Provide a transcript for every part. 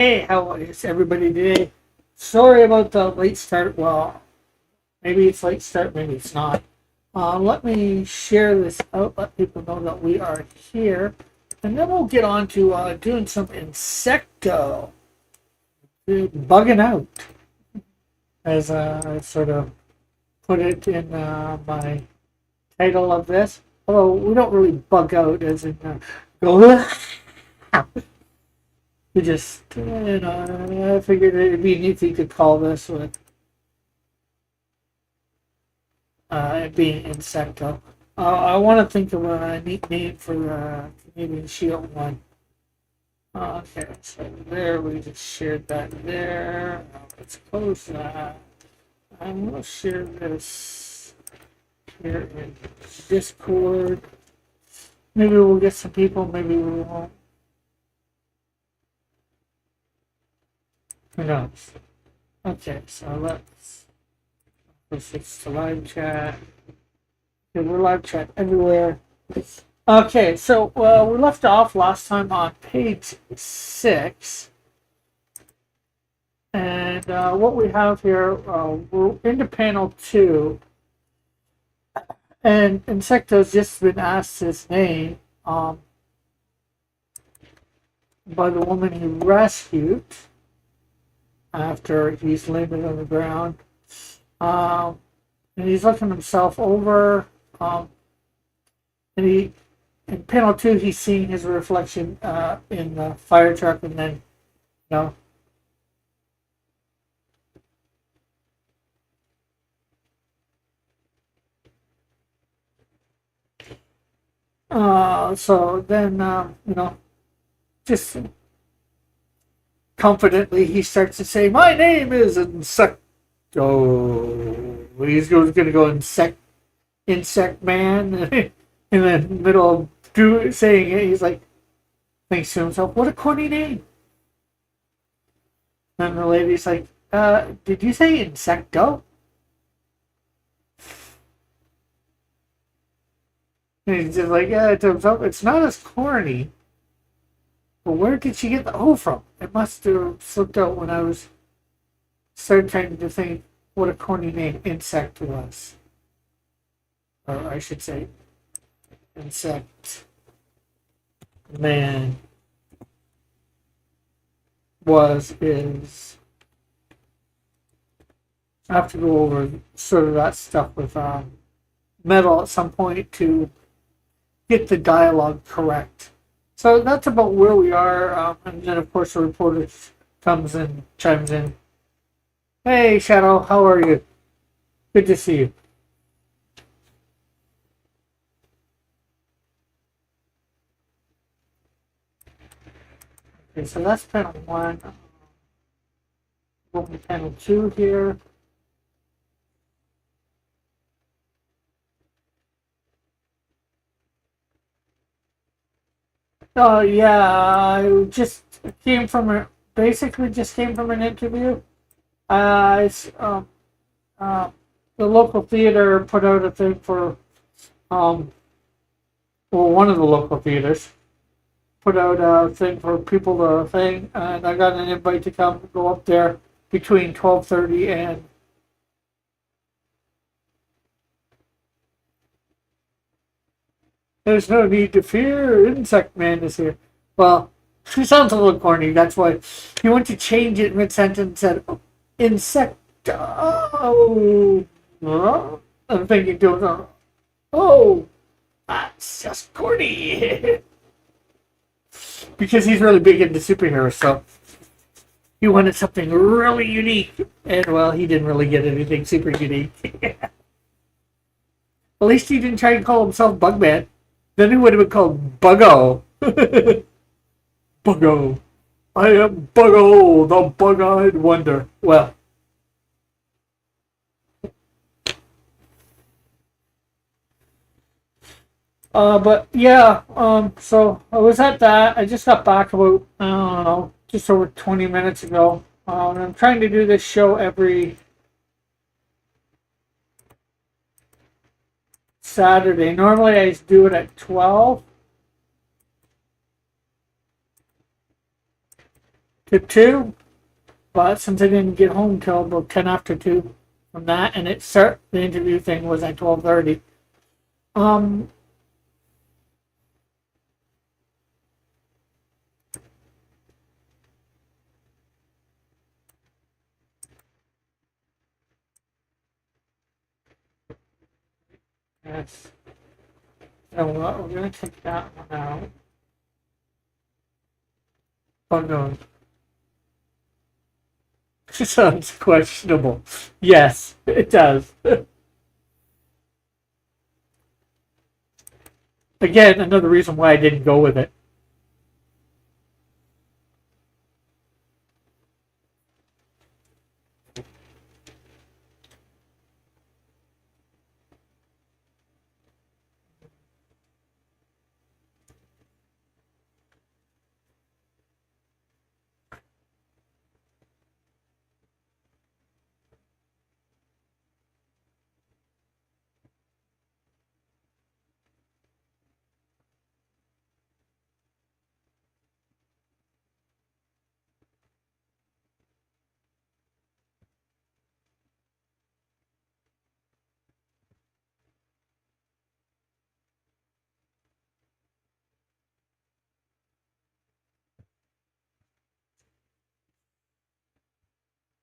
Hey, how is everybody today? Sorry about the late start. Well, maybe it's late start, maybe it's not. Let me share this out, let people know that we are here, and then we'll get on to doing some Insecto, bugging out, as I sort of put it in my title of this. Although we don't really bug out as in go. We just, I figured it'd be neat if you could call this with it being Insecto. I want to think of a neat name for the Canadian Shield one. Okay, so there, we just shared that there. Let's close that. I'm going to share this here in Discord. Maybe we'll get some people, maybe we won't. Who knows? Okay, so let's switch to live chat. Okay, we're live chat everywhere. Okay, so we left off last time on page 6. And what we have here, we're into panel 2. And Insecto's just been asked his name by the woman he rescued after he's landed on the ground. And he's looking himself over. And in panel 2, he's seeing his reflection in the fire truck, and then, you know. So then, just confidently, he starts to say, "My name is Insecto." He's going to go insect man. In the middle of saying it, he's like, thinks to himself, "What a corny name." And the lady's like, "Did you say Insecto?" And he's just like, "Yeah," to himself, "It's not as corny. But where did she get the O from? It must have slipped out when I was started trying to think what a corny name insect was. Or I should say, insect man is. I have to go over sort of that stuff with Metal at some point to get the dialogue correct. So that's about where we are. And then, of course, the reporter comes and chimes in. "Hey, Shadow, how are you? Good to see you." Okay, so that's panel 1. We'll be panel 2 here. Oh yeah, I just came from an interview. It's the local theater put out a thing for one of the local theaters put out a thing for people to thing, and I got an invite to go up there between 12:30 and. "There's no need to fear. Insect Man is here." Well, she sounds a little corny. That's why he went to change it mid-sentence and said, "Insect." Oh, I'm thinking to him, "Oh, that's just corny." Because he's really big into superheroes, so he wanted something really unique. And, well, he didn't really get anything super unique. At least he didn't try and call himself Bugman. Then he would have been called Buggo. Buggo. "I am Buggo, the bug-eyed wonder." Well, but yeah, so I was at that. I just got back about, I don't know, just over 20 minutes ago. And I'm trying to do this show every Saturday. Normally I do it at 12. to 2, but since I didn't get home till about 10 after 2 from that, and the interview thing was at 12:30. Um, yes. So we're gonna take that one out. Oh no, it sounds questionable. Yes, it does. Again, another reason why I didn't go with it.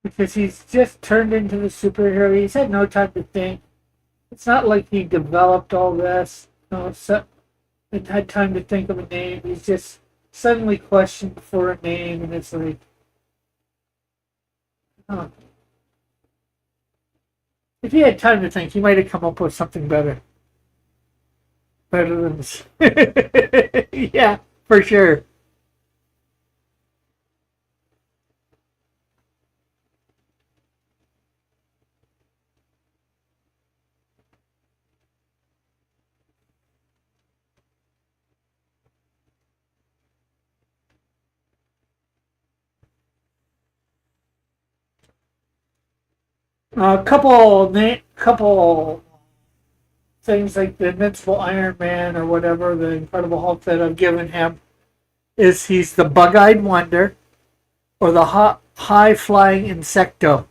Because he's just turned into the superhero. He's had no time to think. It's not like he developed all this. No, so it had time to think of a name. He's just suddenly questioned for a name, and it's like, huh. If he had time to think, he might have come up with something better. Better than this. Yeah, for sure. A couple things like the Invincible Iron Man or whatever, the Incredible Hulk that I've given him is he's the bug-eyed wonder or the high-flying Insecto.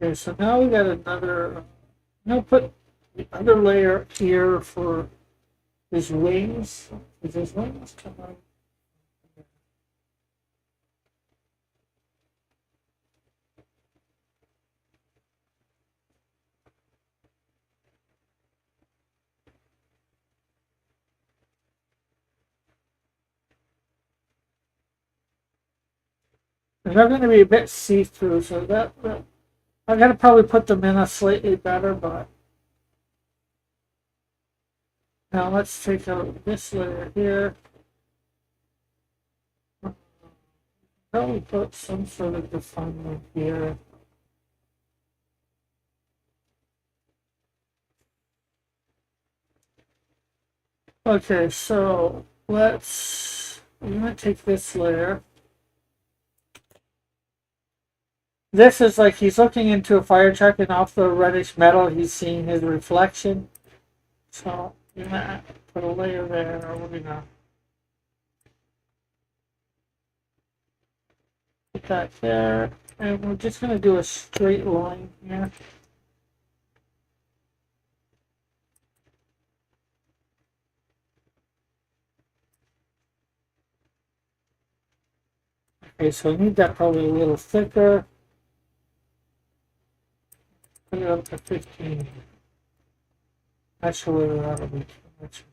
Okay, so now we got another. I'm gonna put the other layer here for his wings. Is his wings come out? They're going to be a bit see-through, so that I'm going to probably put them in a slightly better, but now let's take out this layer here. Probably put some sort of definement here. Okay, so I'm going to take this layer. This is like he's looking into a fire truck, and off the reddish metal, he's seeing his reflection. So I'm going to put a layer there, or we're going to put that there. And we're just going to do a straight line here. Okay, so I need that probably a little thicker. Put it up to 15. Actually, that'll be too much.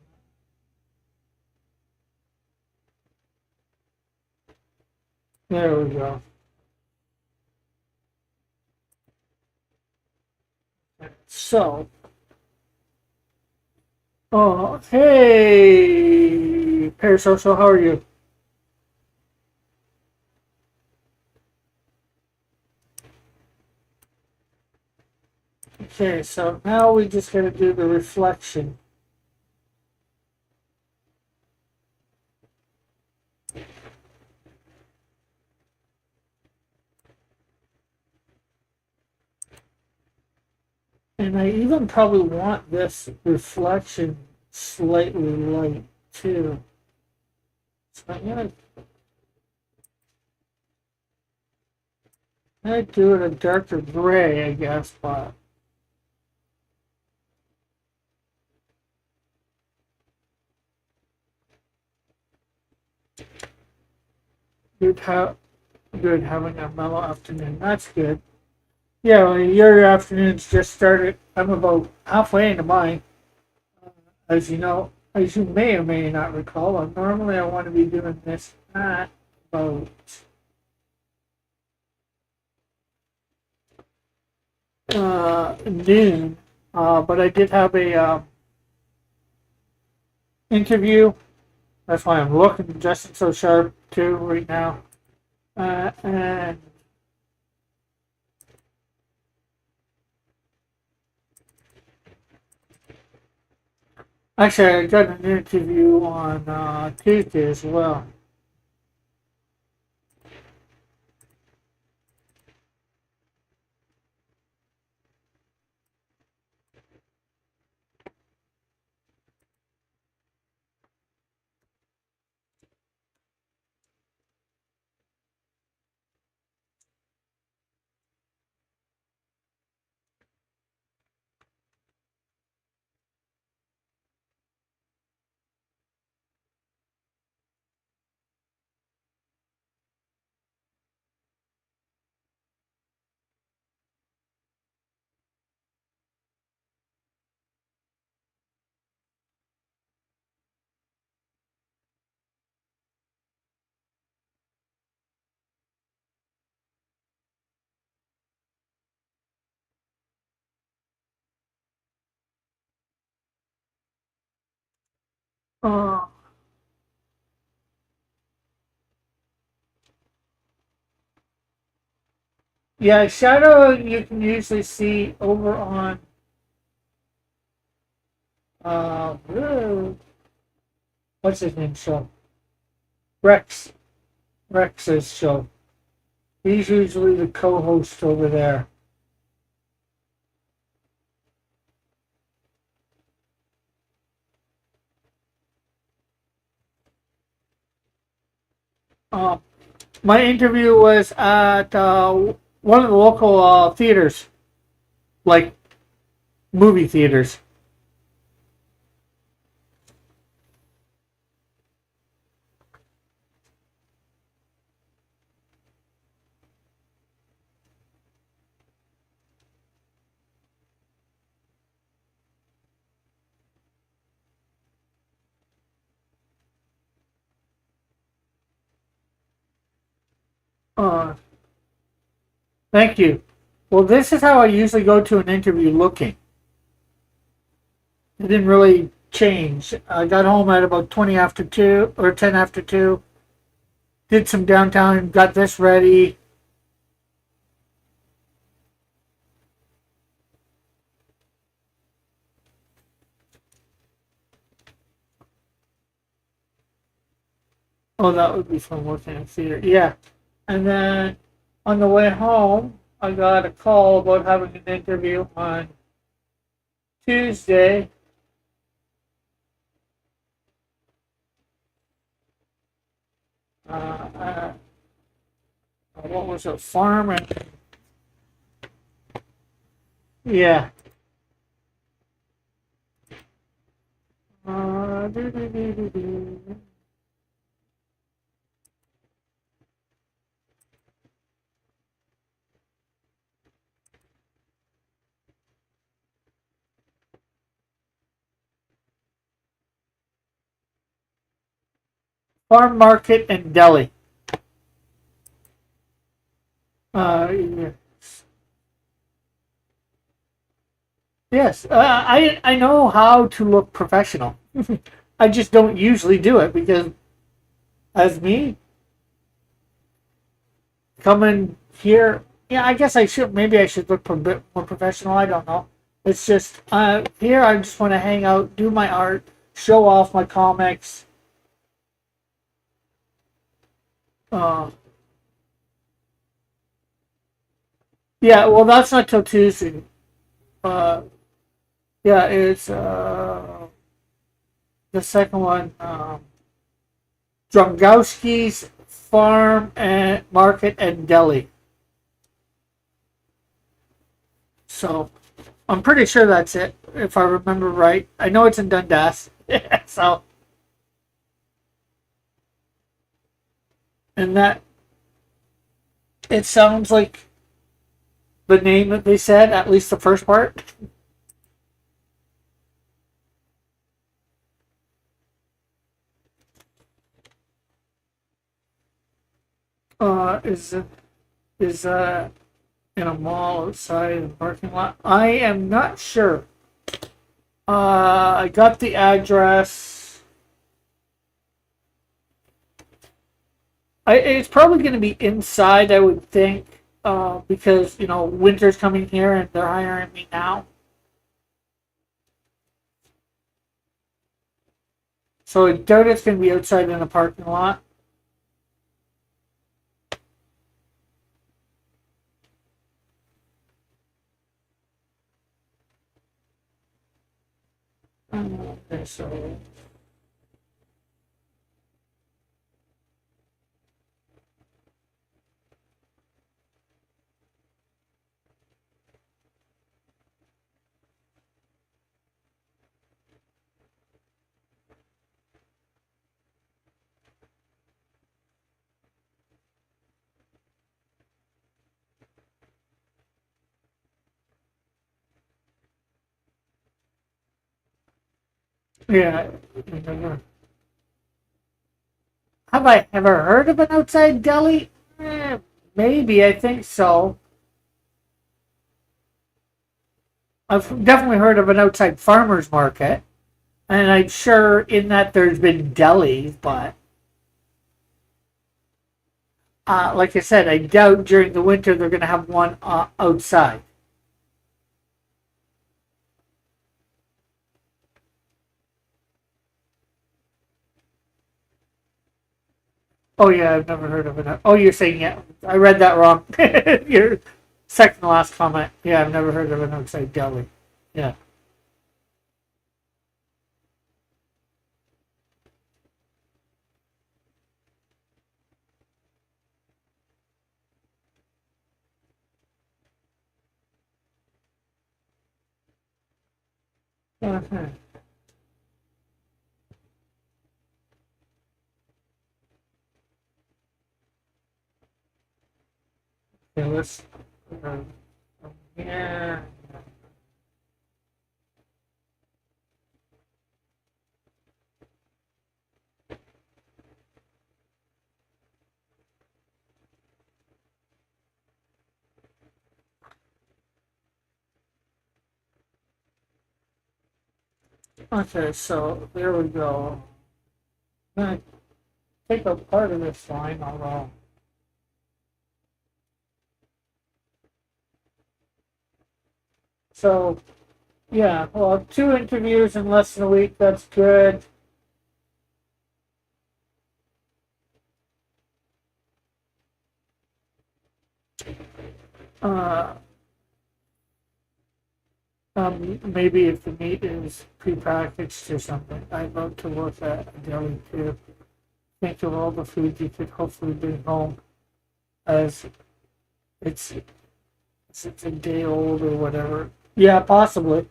There we go. So, oh, hey, Parasocial, how are you? Okay, so now we just gotta do the reflection. And I even probably want this reflection slightly light too. So I'm gonna do it a darker gray, I guess, but good, good having a mellow afternoon. That's good. Yeah, well, your afternoon's just started. I'm about halfway into mine. As you know, as you may or may not recall, normally I want to be doing this at about noon. But I did have a interview. That's why I'm looking dressing so sharp too right now. And actually, I got an interview on Tuesday as well. Uh, yeah, shadow you can usually see over on uh, what's his name show? Rex. Rex's show. He's usually the co-host over there. Uh, my interview was at one of the local theaters, like movie theaters. Uh, Thank you. Well, this is how I usually go to an interview looking. It didn't really change. I got home at about 20 after 2 or 10 after 2. Did some downtown, got this ready. Oh, that would be fun working in a theater. Yeah. And then on the way home, I got a call about having an interview on Tuesday. Uh, what was it? Farm and yeah. Do, do, do, do, do. Farm market and deli. Yeah. Yes, I know how to look professional. I just don't usually do it because, as me coming here, yeah, I guess I should. Maybe I should look a bit more professional. I don't know. It's just here. I just want to hang out, do my art, show off my comics. Uh, yeah, well, that's not till Tuesday. Uh, yeah, it's the second one. Drongowski's Farm and Market and Deli. So I'm pretty sure that's it, if I remember right. I know it's in Dundas. So, and that it sounds like the name that they said, at least the first part. Is in a mall outside the parking lot. I am not sure. I got the address. It's probably going to be inside, I would think, because winter's coming here and they're hiring me now. So I doubt it's going to be outside in a parking lot. Okay, so yeah. Have I ever heard of an outside deli? Maybe, I think so. I've definitely heard of an outside farmer's market, and I'm sure in that there's been delis, but like I said, I doubt during the winter they're going to have one outside. Oh yeah, I've never heard of it. Oh, you're saying yeah? I read that wrong. Your second to last comment. Yeah, I've never heard of an outside deli. Yeah. Uh-huh. Okay, let's. Uh, yeah. Okay, so there we go. I'm gonna take a part of this line, although. So yeah, well, two interviews in less than a week. That's good. Uh, maybe if the meat is prepackaged or something, I'd love to work at a deli too. Think of all the food you could hopefully bring home as it's it's a day old or whatever. Yeah, possibly.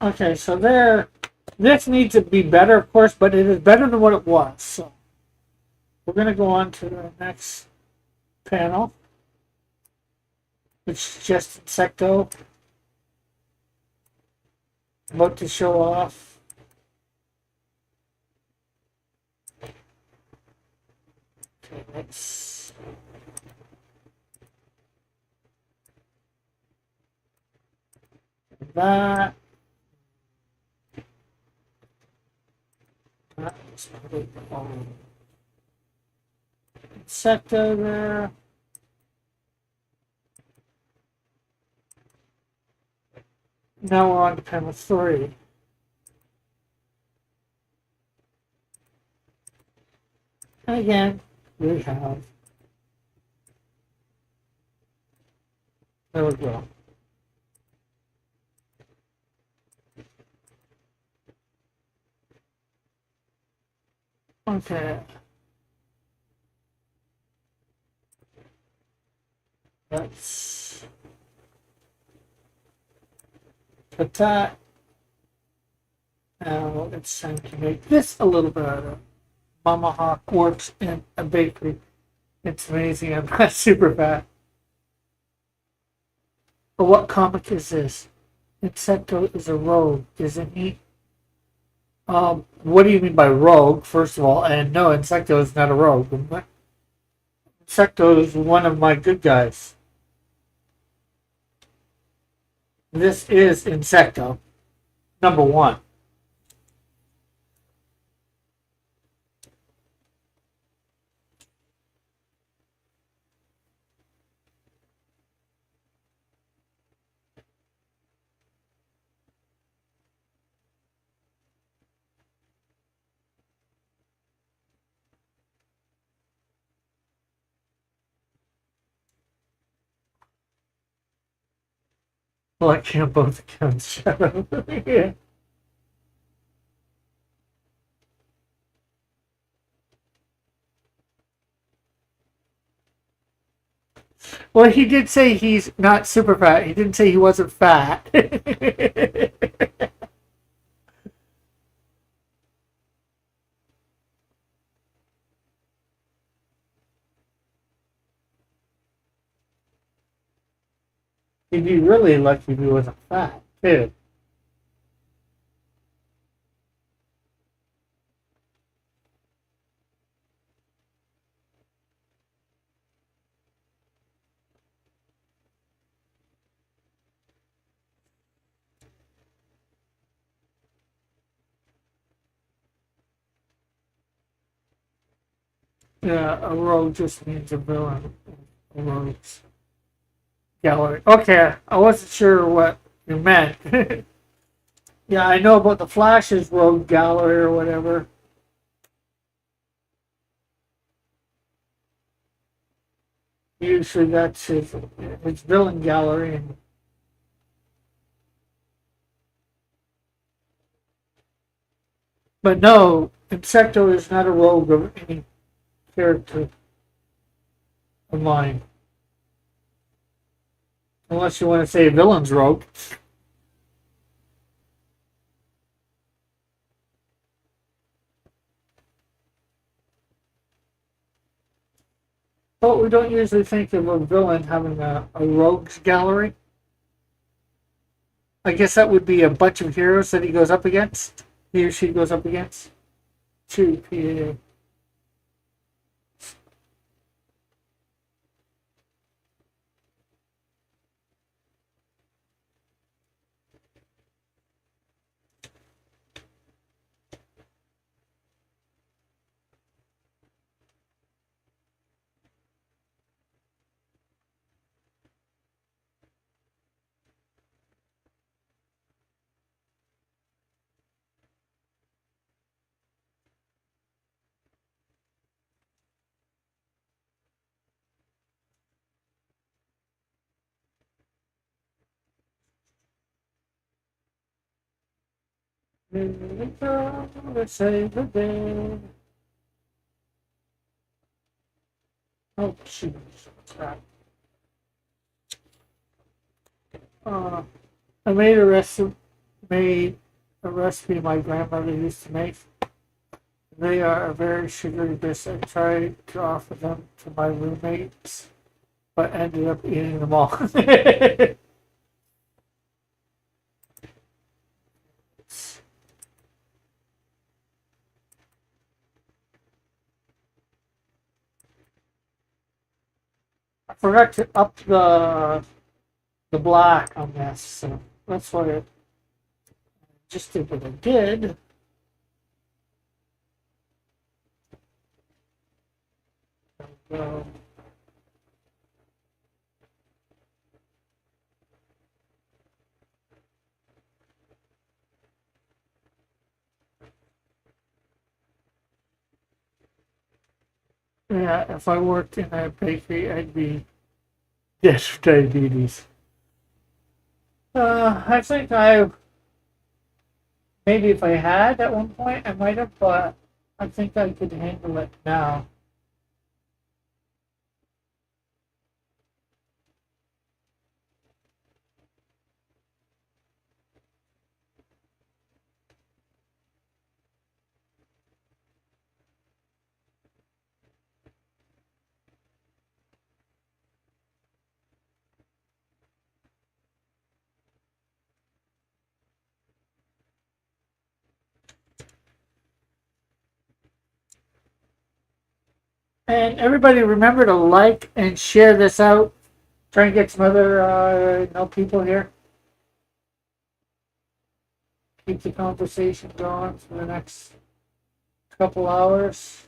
Okay, so there. This needs to be better, of course, but it is better than what it was. So we're gonna go on to the next panel, which is just Insecto. About to show off. Okay, let's that. Let's put it on Insecto there. Now we're on to panel 3. And again, we have. There we go. Okay. Let's put that. Now it's time to make this a little better. Mama Hawk works in a bakery. It's amazing. I'm not super fat. But what comic is this? Insecto is a rogue, isn't he? What do you mean by rogue, first of all? And no, Insecto is not a rogue. Insecto is one of my good guys. This is Insecto, number 1. Well, I can't both accounts shadow. Yeah. Well, he did say he's not super fat. He didn't say he wasn't fat. He'd be really lucky if he wasn't fat, too. Yeah, a rogue just means a villain. A rogue's gallery. Okay, I wasn't sure what you meant. Yeah, I know about the Flash's rogue gallery or whatever. Usually that's his villain gallery. But no, Insecto is not a rogue of any character of mine. Unless you want to say villain's rogue. But we don't usually think of a villain having a rogues gallery. I guess that would be a bunch of heroes that he goes up against. He or she goes up against. 2 PA. Let's save the day. Oh, jeez. Uh, I made a recipe my grandmother used to make. They are a very sugary dish. I tried to offer them to my roommates, but ended up eating them all. forgot to up the black on this, so that's why I just did what I did. Um, yeah, if I worked in a bakery, I'd be dead of diabetes. I think I maybe if I had at one point, I might have, but I think I could handle it now. And everybody, remember to like and share this out. Try and get some other people here. Keep the conversation going for the next couple hours.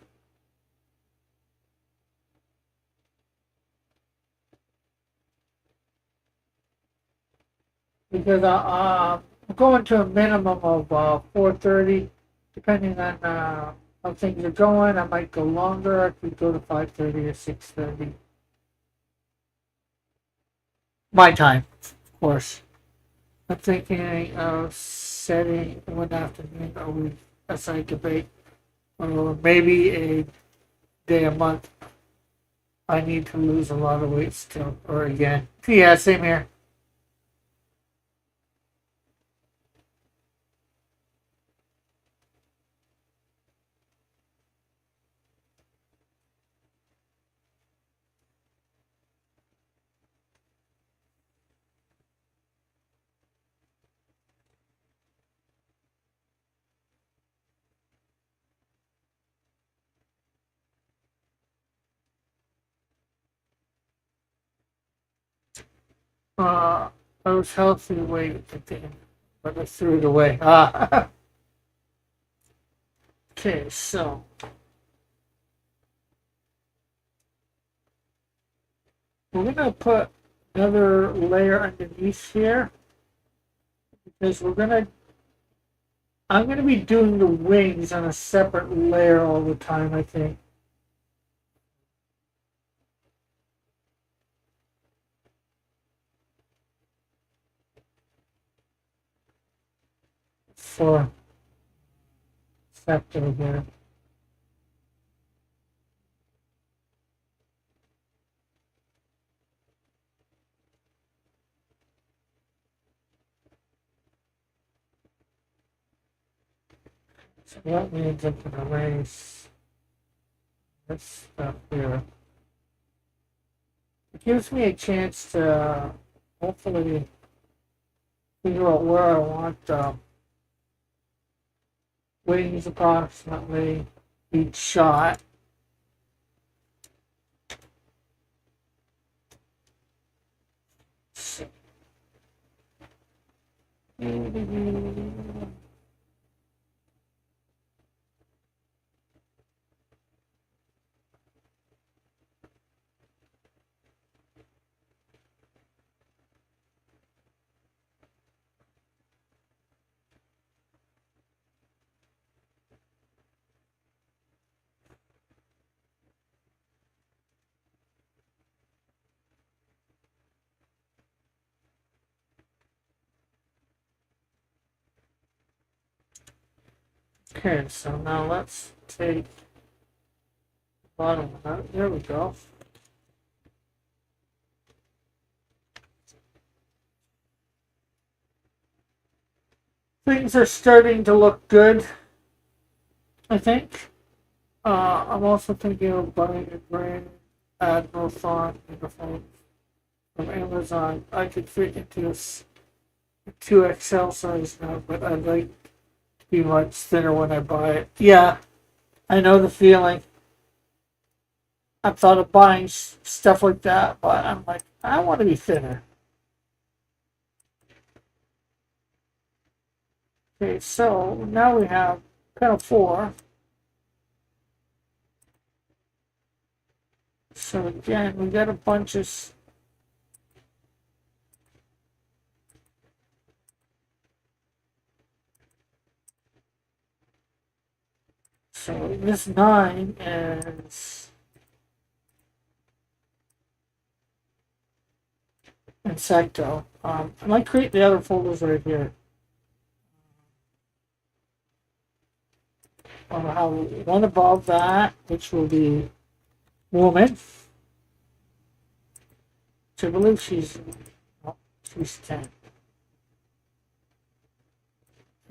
Because I'm going to a minimum of 4:30, depending on how things are going. I might go longer. I could go to 5:30 or 6:30. My time, of course. I'm thinking of setting one afternoon a week aside debate, or maybe a day a month. I need to lose a lot of weight still, or again. Yeah, same here. Uh, I was healthy weight at the end, but I threw it away. Okay, so we're gonna put another layer underneath here because I'm gonna be doing the wings on a separate layer all the time, I think. For sector here. So that means I can erase this stuff here. It gives me a chance to hopefully figure out where I want wings approximately each shot. Okay, so now let's take the bottom one out. There we go. Things are starting to look good, I think. I'm also thinking of buying a brand Admiral Thon uniform from Amazon. I could fit into a 2XL size now, but I'd like to be much thinner when I buy it. Yeah, I know the feeling. I've thought of buying stuff like that, but I'm like, I want to be thinner. Okay, so now we have kind of four. So again, we got a bunch of. So this 9 is Insecto. I might create the other folders right here. I'll have one above that, which will be woman. So I believe she's 10. And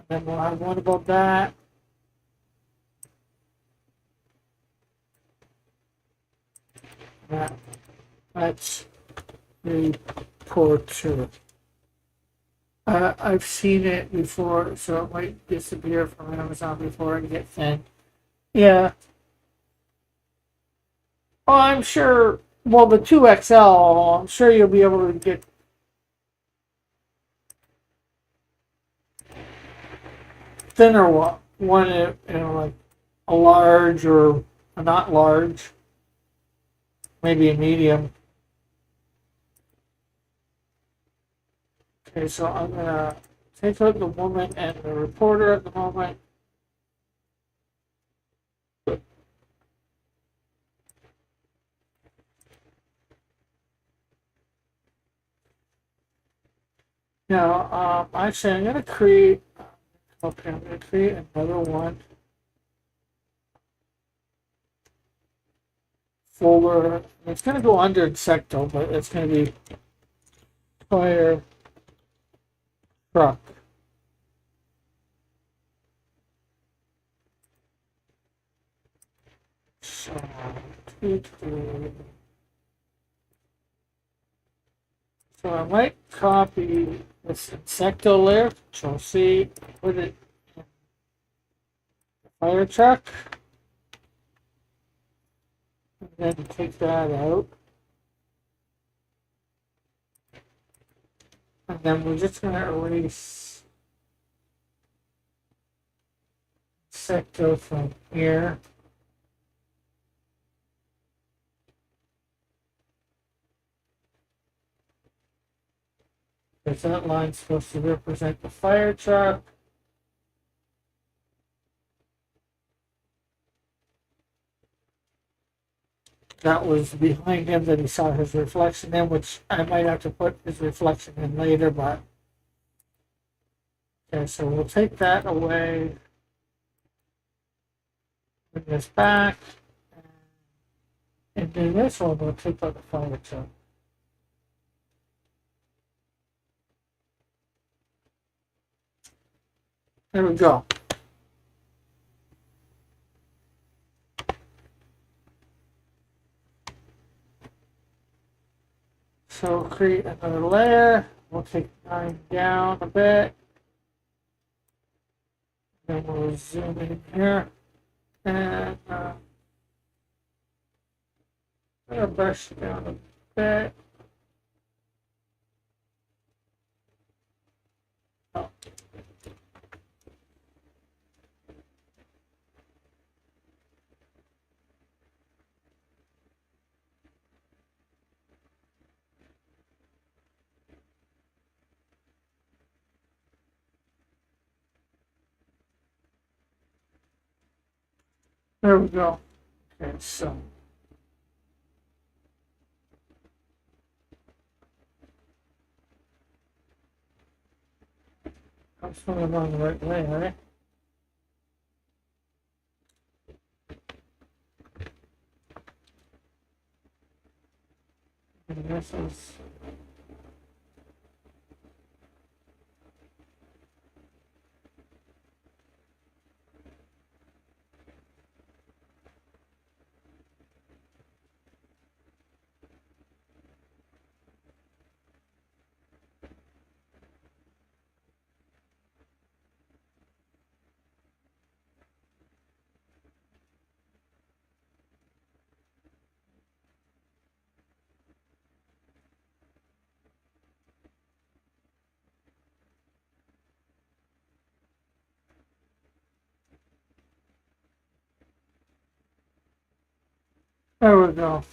then we'll have one above that. That's the portrait. I've seen it before, so it might disappear from Amazon before I get thin. Yeah. Oh, I'm sure. Well, the 2XL, I'm sure you'll be able to get thinner one, like a large or a not large, maybe a medium. Okay, so I'm gonna take out the woman and the reporter at the moment. Now, actually, I'm gonna create. Okay, I'm gonna create another one folder. It's gonna go under Insecto, but it's gonna be fire truck. So, so I might copy this Insecto layer, Control C, put it in the fire truck, and then take that out. And then we're just going to erase Insecto from here. Because that line's supposed to represent the fire truck. That was behind him that he saw his reflection in, which I might have to put his reflection in later, but okay, so we'll take that away, bring this back, and do this one, we'll take out the fire truck. There we go. So create another layer. We'll take 9 down a bit. Then we'll zoom in here. And I'm going to brush it down a bit. Oh. There we go. Okay, so I'm swimming along the right way, right? And this is There we go.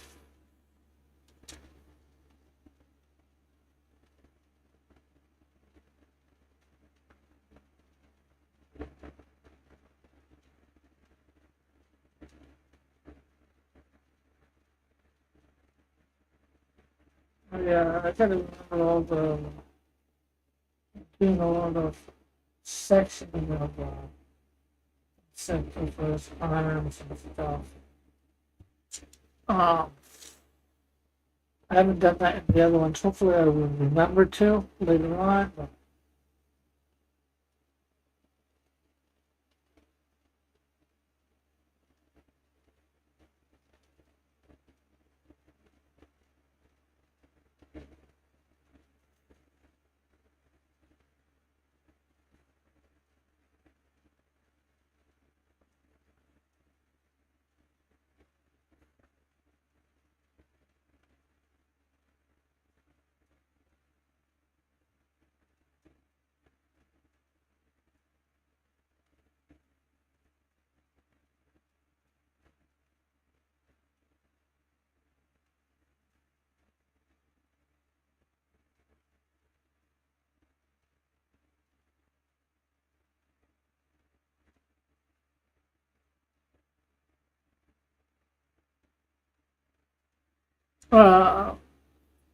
Yeah, I gotta remember all the doing a lot of sectioning of sectors, arms and stuff. Um, I haven't done that in the other ones. Hopefully, I will remember to later on. But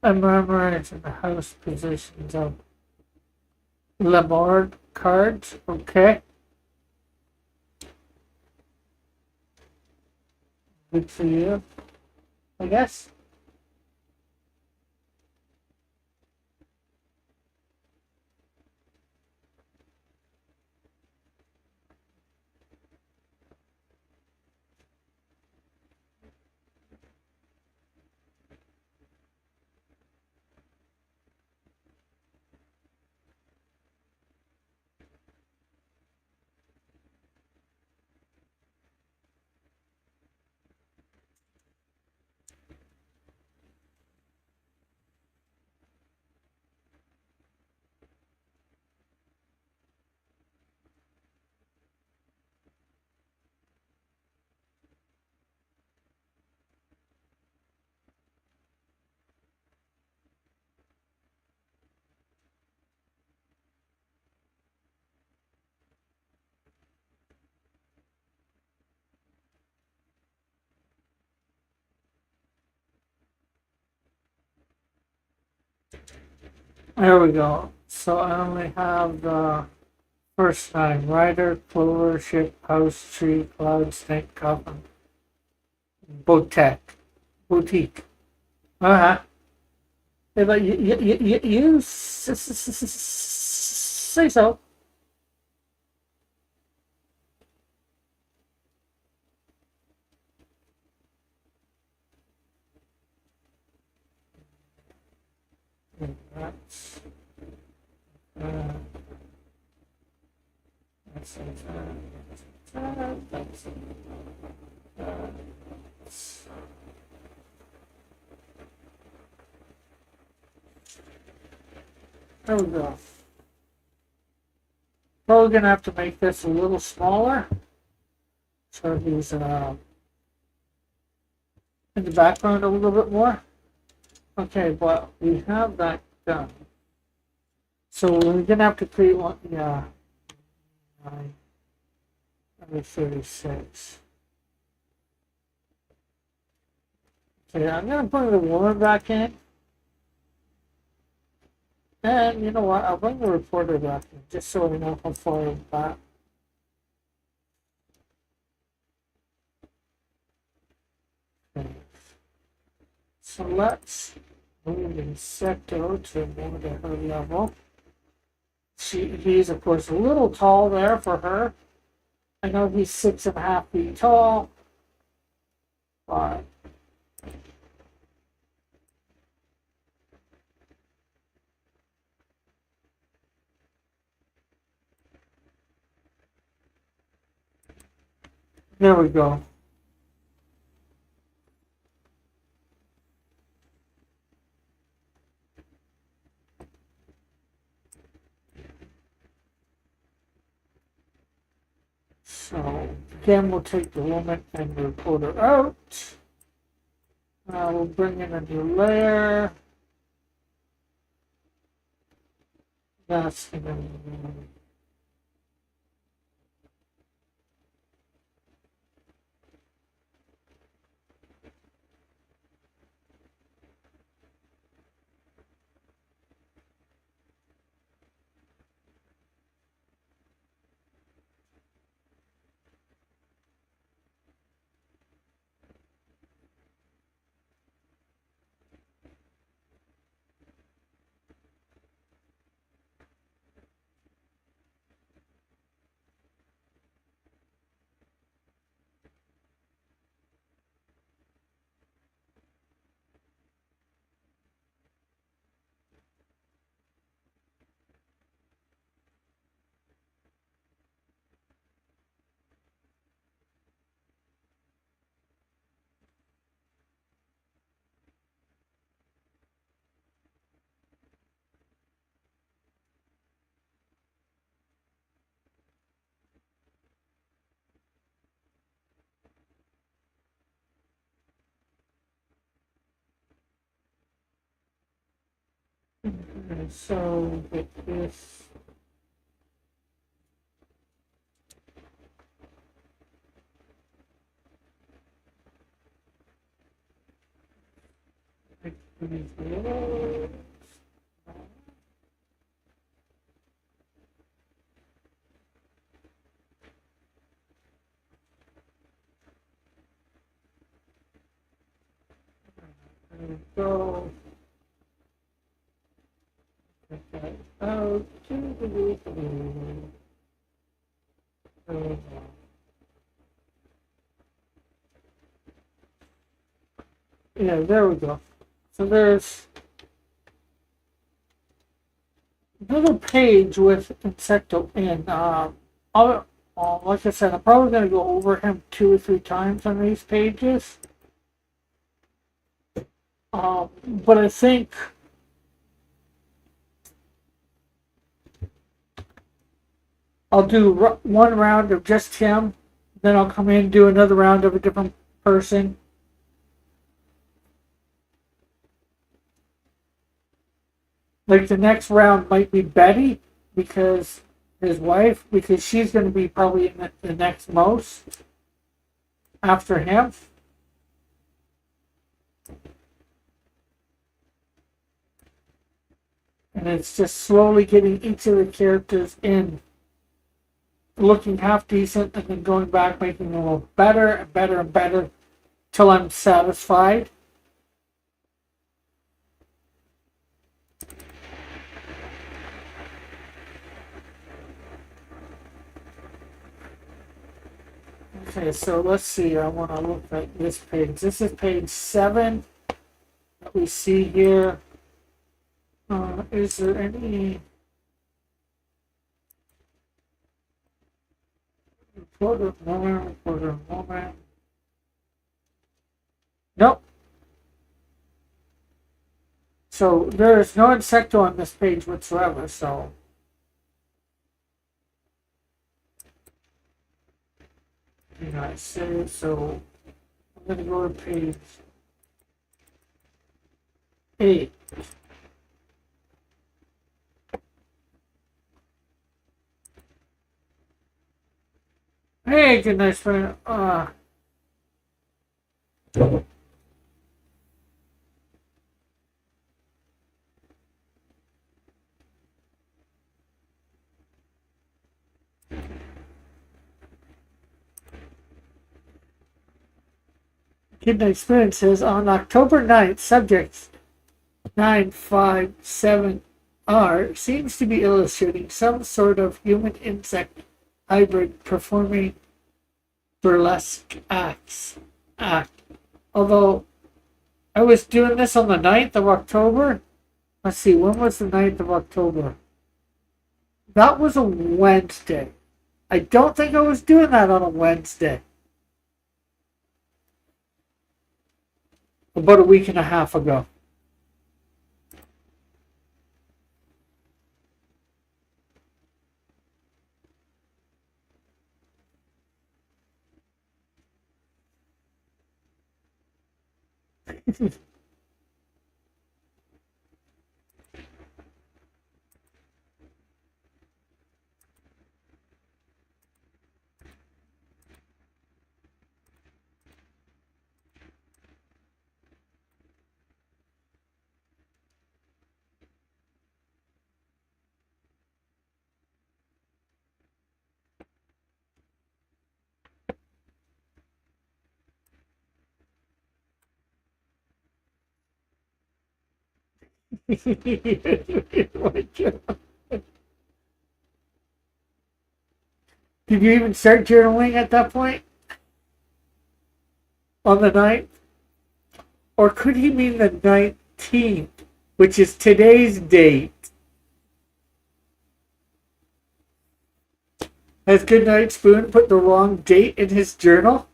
I'm memorizing the house positions of Lamord cards. Okay, good for you, I guess. There we go. So I only have the first nine: Rider, Clover, Ship, House, Tree, Cloud, Snake, Coffin, Boutique. Boutique. Uh huh. Yeah, but you say so. That's, uh, that's, that's, there we go. Probably gonna have to make this a little smaller. So he's in the background a little bit more. Okay, but we have that done. So we're gonna have to create one. Yeah, number 36. Okay, I'm gonna bring the woman back in. And you know what? I'll bring the reporter back in just so we know how far back. Okay. So let's move Insecto to more to her level. He's of course a little tall there for her. I know he's 6.5 feet tall, but there we go. So again, we'll take the woman and the reporter out. We'll bring in a new layer. That's gonna be okay, so get this. Make these little- There we go. Get that out. There we go. Yeah, there we go. So there's another page with Insecto in. Like I said, I'm probably going to go over him 2 or 3 times on these pages. But I think I'll do one round of just him, then I'll come in and do another round of a different person. Like the next round might be Betty, because his wife, because she's going to be probably in the next most after him. And it's just slowly getting each of the characters in, looking half decent, and then going back, making them a little better and better and better till I'm satisfied. Okay, so let's see. I want to look at this page. This is page 7 that we see here. Is there any reporter moment? Nope. So there's no Insecto on this page whatsoever, so I say so. I'm gonna go to page 8. Hey, good night, friend. Midnight Spoon says on October 9th, subjects 957R seems to be illustrating some sort of human insect hybrid performing burlesque acts. Although I was doing this on the 9th of October. Let's see, when was the 9th of October? That was a Wednesday. I don't think I was doing that on a Wednesday. About a week and a half ago. Did you even start journaling at that point on the night? Or could he mean the 19th, which is today's date? Has Goodnight Spoon put the wrong date in his journal?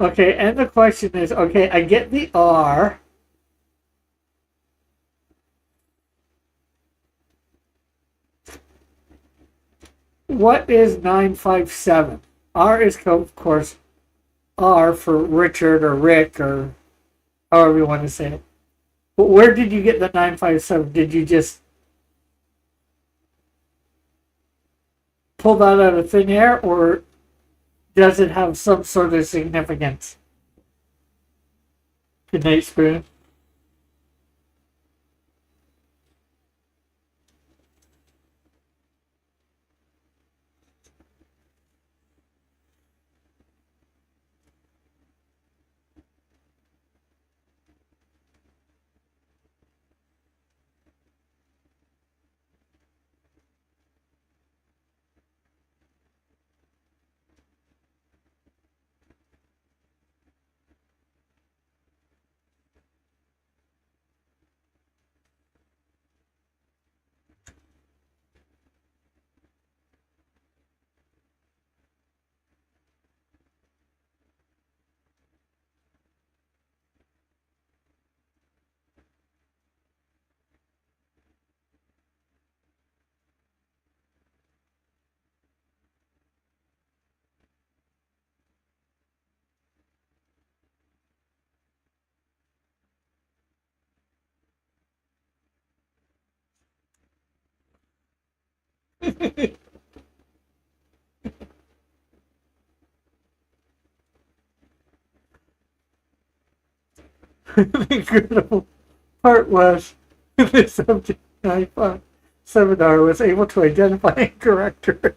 Okay, and the question is, okay, I get the R. What is 957? R is, of course, R for Richard or Rick or however you want to say it. But where did you get the 957? Did you just pull that out of thin air, or does it have some sort of significance? Good night, Spoon. The incredible part was the subject 95 seminar was able to identify and correct her.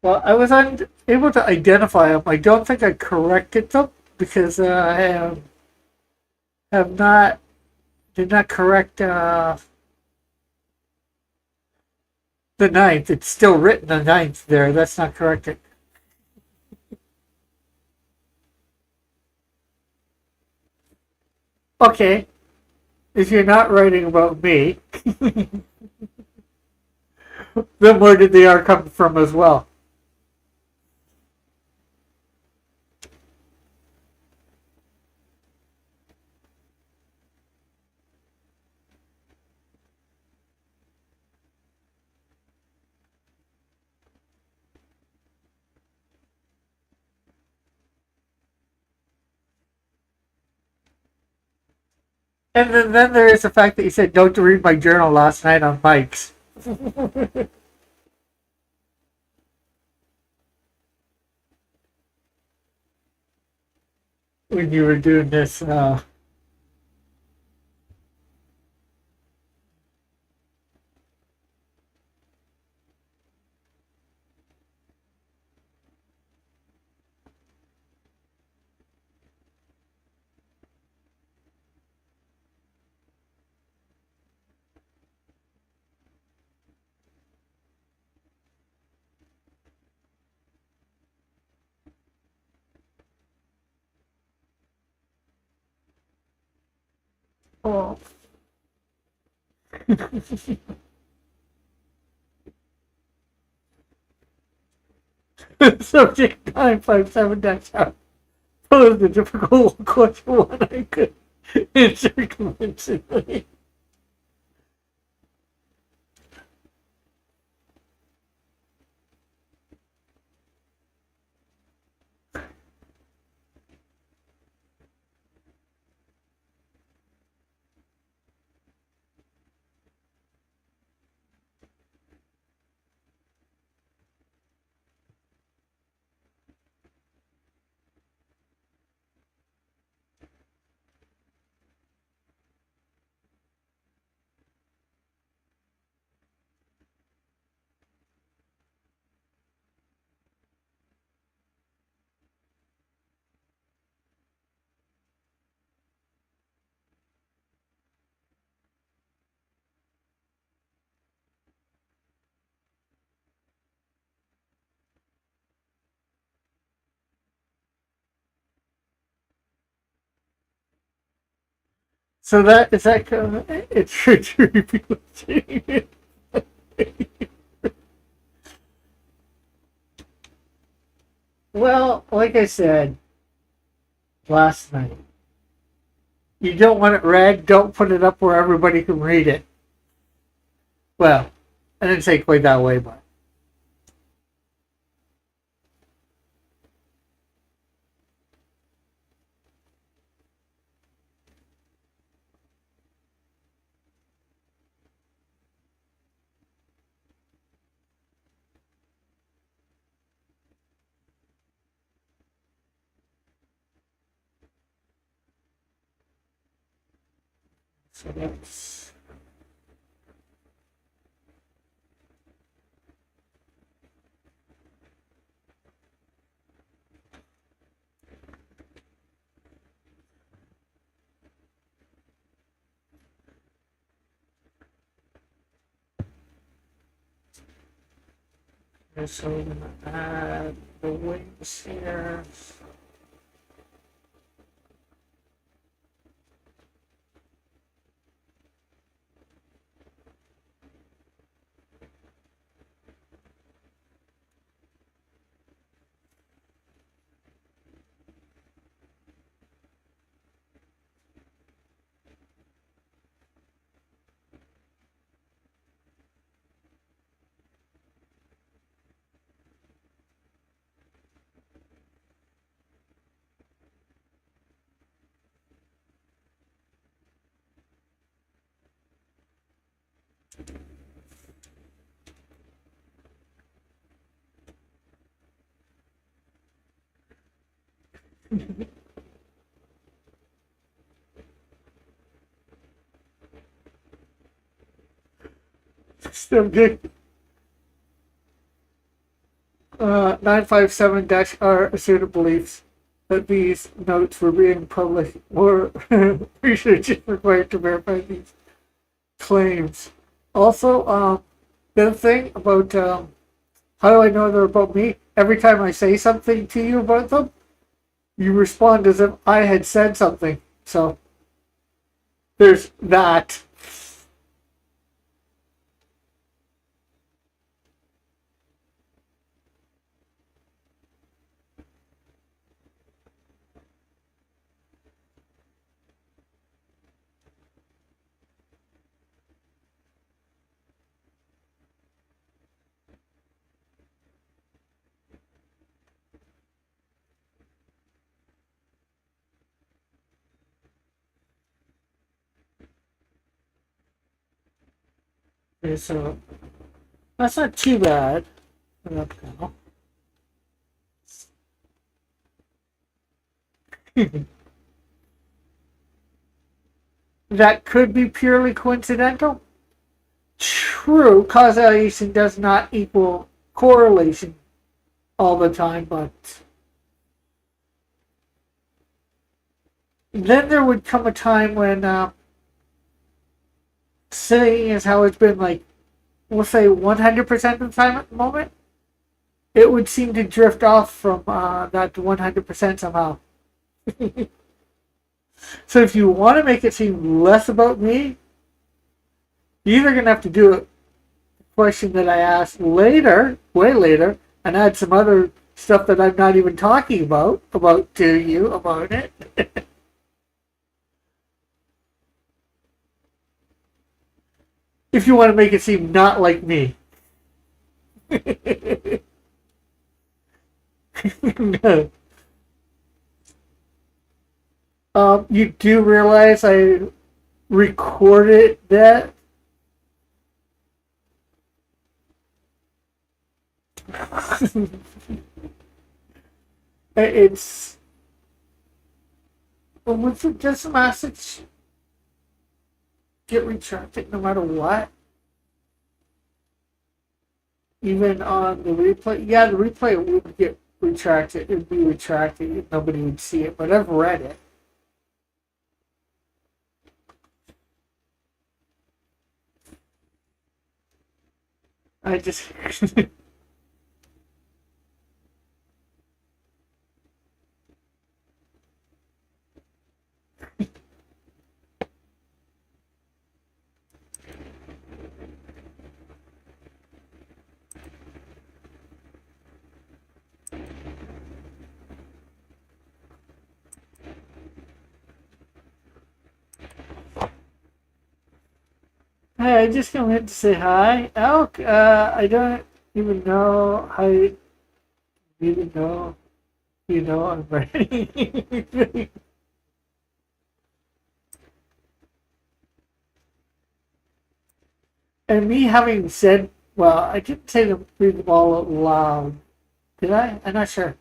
Well, I was unable to identify them. I don't think I corrected them because have not did not correct the ninth. It's still written the ninth there. That's not corrected. Okay, if you're not writing about me, then where did the R come from as well? And then there is the fact that you said don't read my journal last night on Mike's when you were doing this. Oh. Subject 957 dash out. Posed a difficult question one I could answer convincingly. So that is that it's true people saying it. Well, like I said last night, you don't want it read, don't put it up where everybody can read it. Well, I didn't say it quite that way, but so that's so we're gonna add the wings here. Still good. 957-R asserted beliefs that these notes were being published or research is required to verify these claims. Also, the other thing about how do I know they're about me? Every time I say something to you about them, you respond as if I had said something. So there's that. Okay, so that's not too bad. That could be purely coincidental. True, causation does not equal correlation all the time, but then there would come a time when, seeing as how it's been like, we'll say 100% of the time at the moment, it would seem to drift off from that 100% somehow. So if you want to make it seem less about me, you're either going to have to do a question that I asked later, way later, and add some other stuff that I'm not even talking about to you about it. If you want to make it seem not like me. No. You do realize I recorded that? It's what's it? Does the message get retracted no matter what? Even on the replay? Yeah, the replay would get retracted. It would be retracted. Nobody would see it, but I've read it. I just. Hey, I just came in to say hi. Elk, I don't even know how you even know. You know I'm ready. And me having said, well, I didn't say them, read them all out loud. Did I? I'm not sure.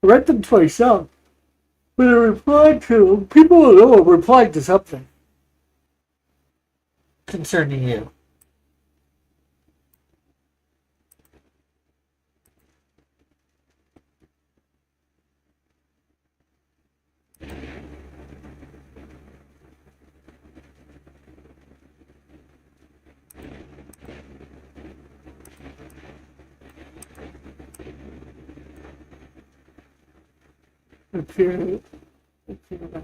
I read them to myself. But I replied to, people will know I replied to something concerning you. Appear, appear.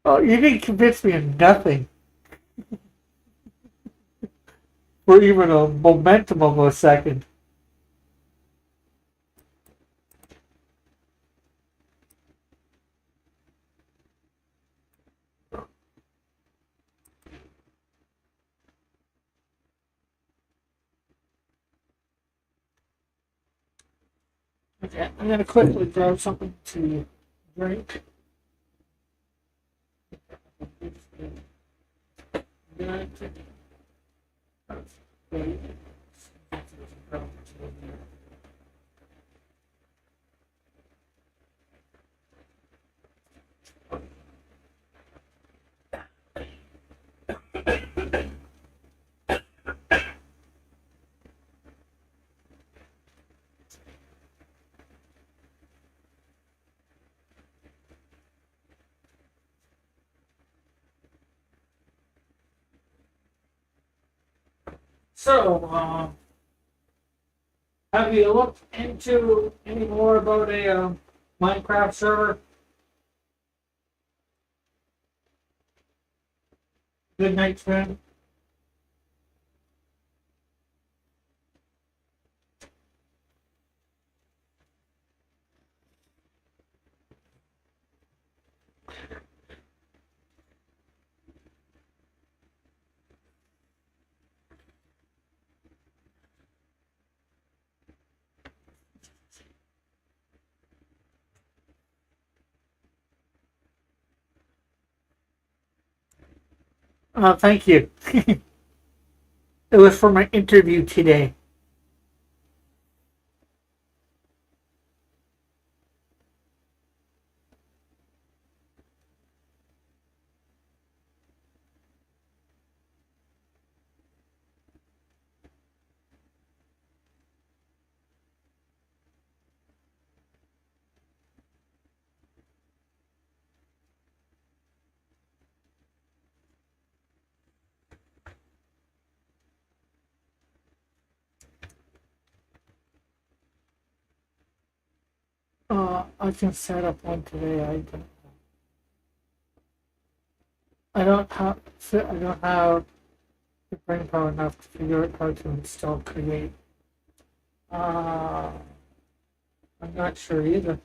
Oh, you didn't convince me of nothing. For even a momentum of a second. Okay, I'm gonna quickly grab something to drink. So, have you looked into any more about a Minecraft server? Good night, friend. Thank you. It was for my interview today. I can set up one today. I don't have the brain power enough to figure out how to install create. Uh, I'm not sure either.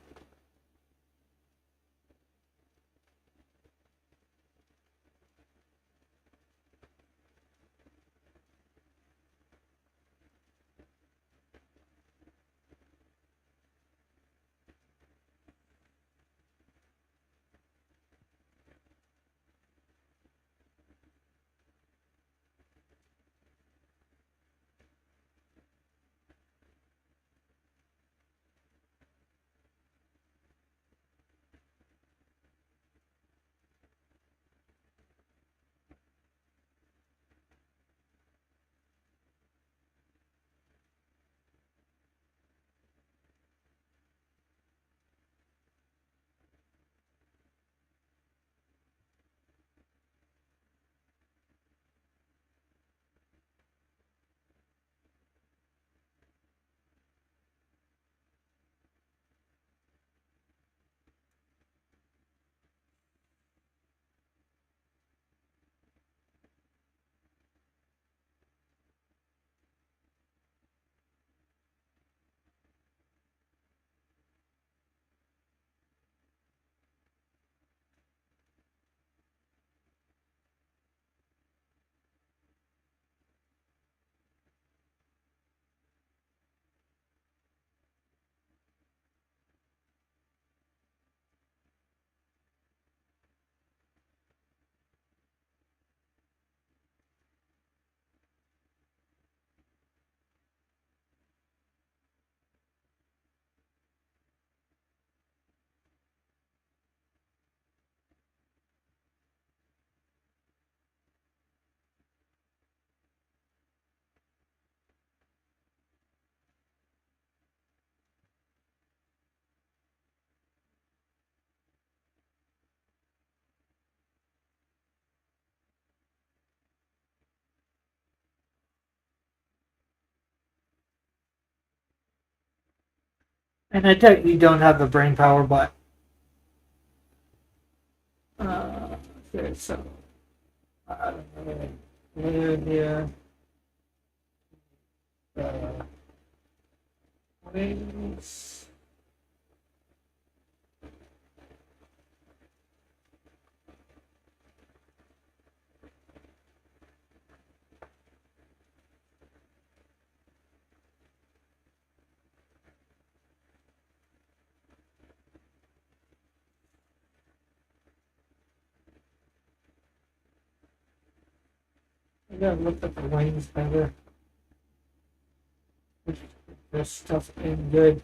And I doubt you don't have the brain power, but okay, so I don't know. Live here. Uh, wings. I gotta look at the wings better. This stuff ain't good.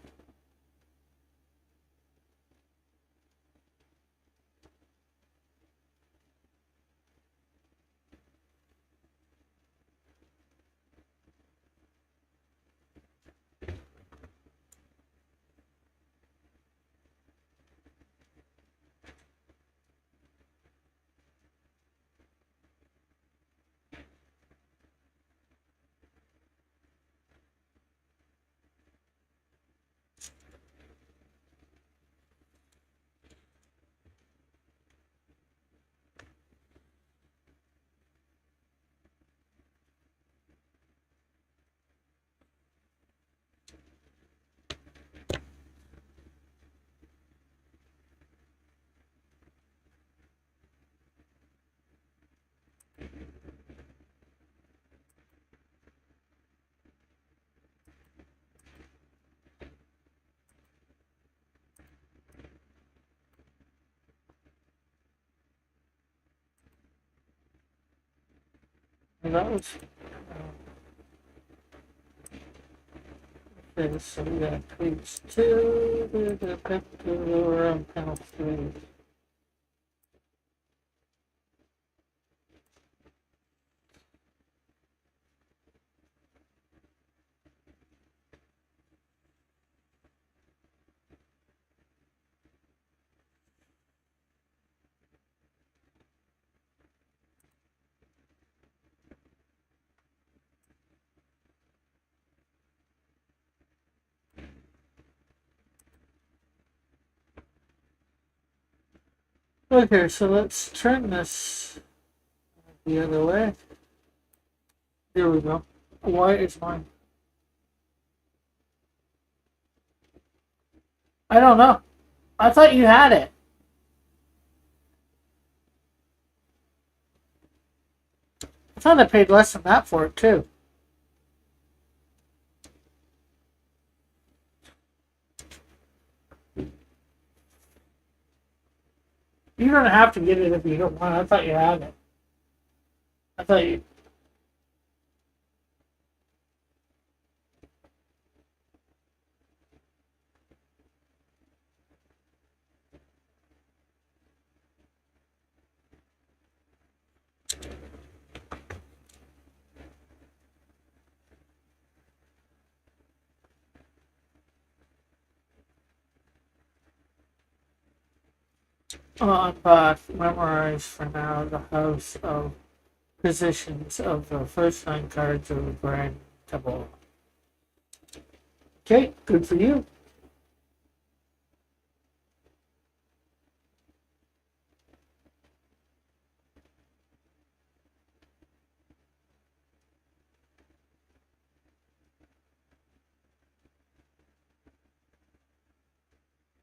And that was okay, so we got page 2, the picture on panel 3. Okay, so let's turn this the other way. There we go. Why is mine? I don't know. I thought you had it. I thought I paid less than that for it too. You don't have to get it if you don't want. I thought you had it. I thought you. Unpack, memorize for now the house of positions of the first 9 cards of the grand table. Okay, good for you.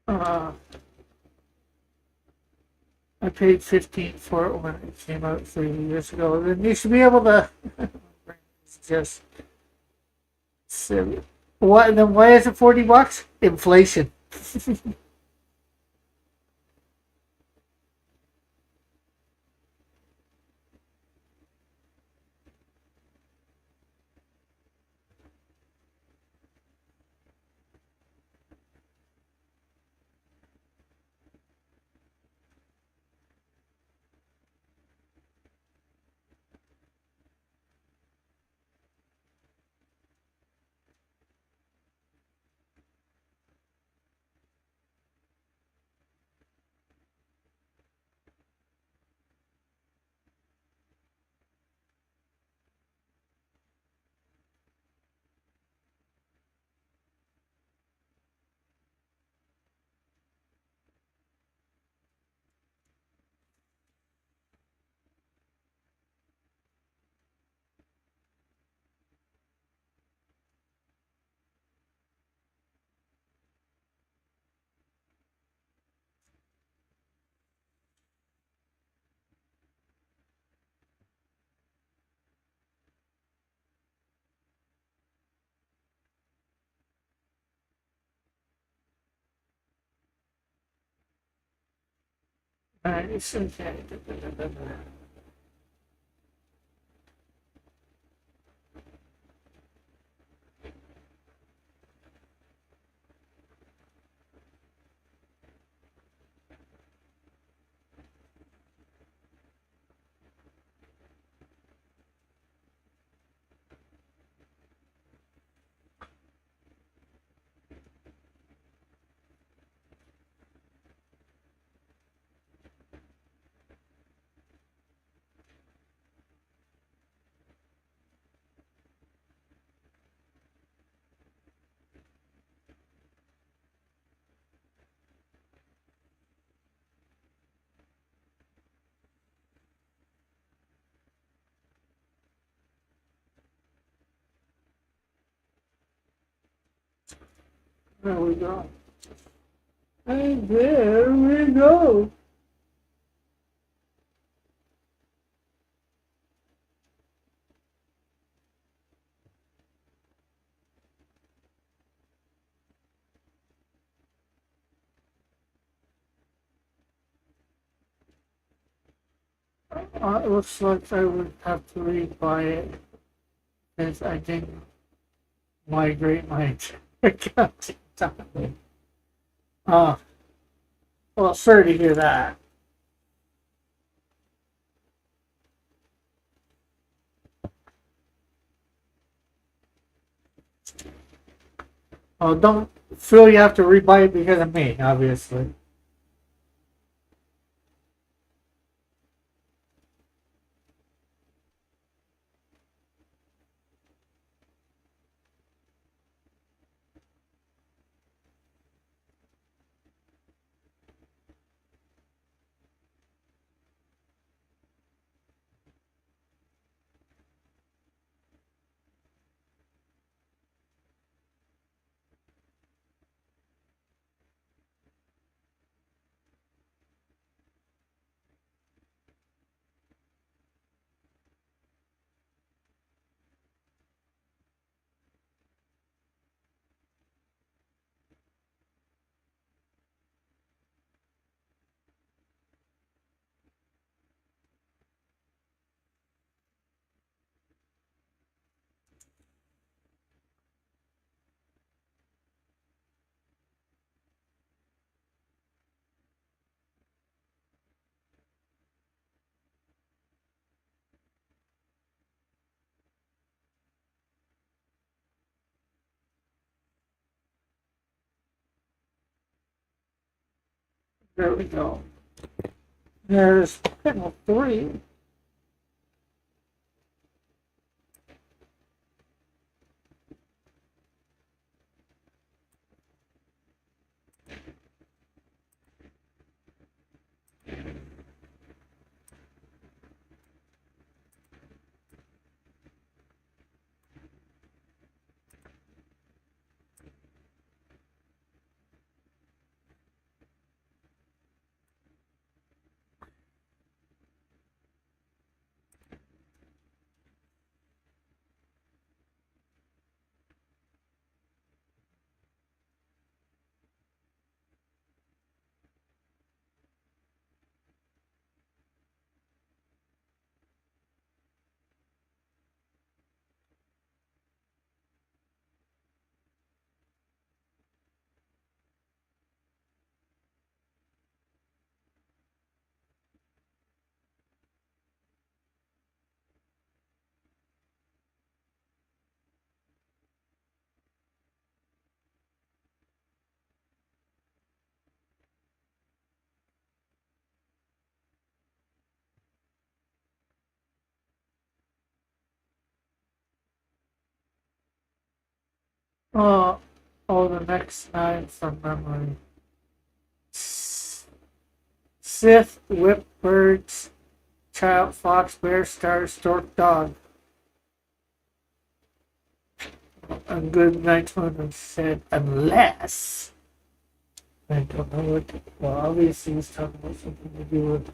Uh, I paid 15 for it when it came out 3 years ago. Then you should be able to. It's just silly. What? Then why is it $40? Inflation. Nice. Okay. There we go. And there we go. It looks like I would have to rebuy it because I didn't migrate my account in time. Uh, well, sorry to hear that. Oh, don't feel you have to rebuy it because of me, obviously. There we go. There's panel 3. Uh, the next 9 from memory. Sith, whip, birds, child, fox, bear, star, stork, dog. A good night's one said, unless. I don't know what. Well, obviously, he's talking about something to do with.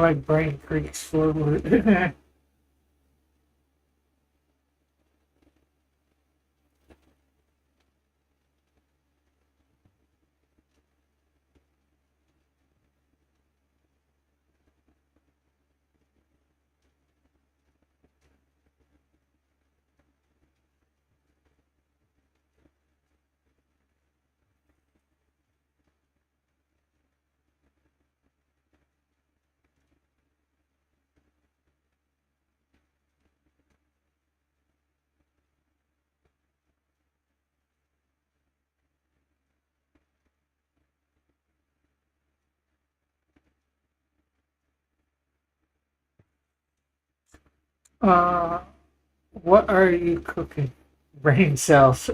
My brain creaks forward. uh, what are you cooking? Brain cells.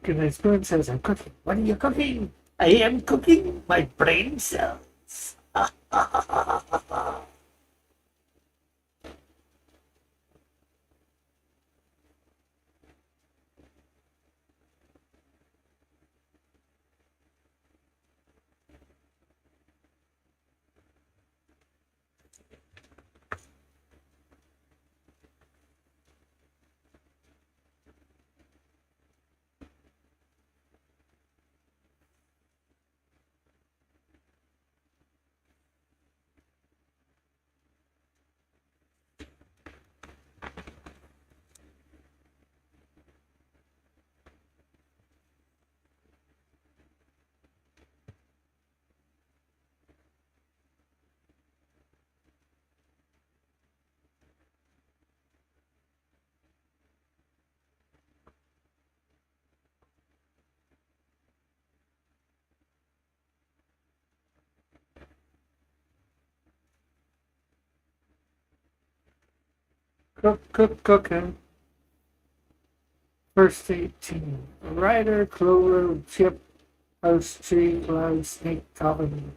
Goodness Spoon says, I'm cooking. What are you cooking? I am cooking my brain cells. Cooking. First 18. Rider, clover, chip, house tree, cloud, snake, coffin,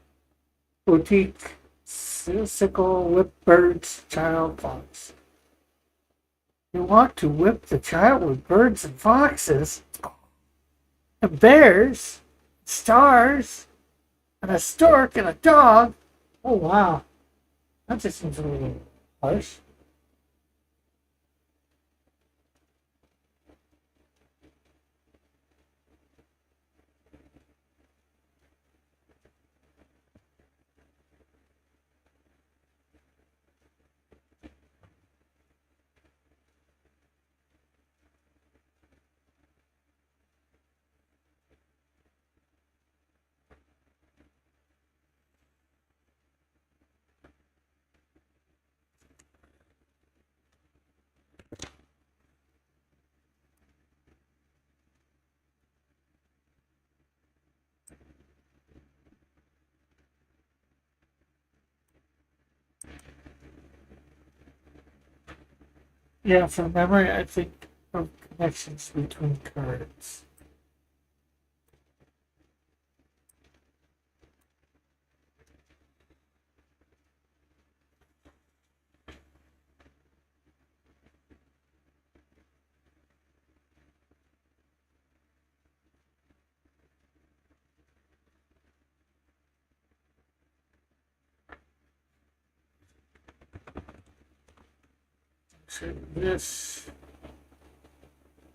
boutique, sickle, whip, birds, child, fox. You want to whip the child with birds and foxes, and bears, stars, and a stork and a dog. Oh wow, that just seems a little. Harsh. Yeah, from memory, I think of connections between cards. So this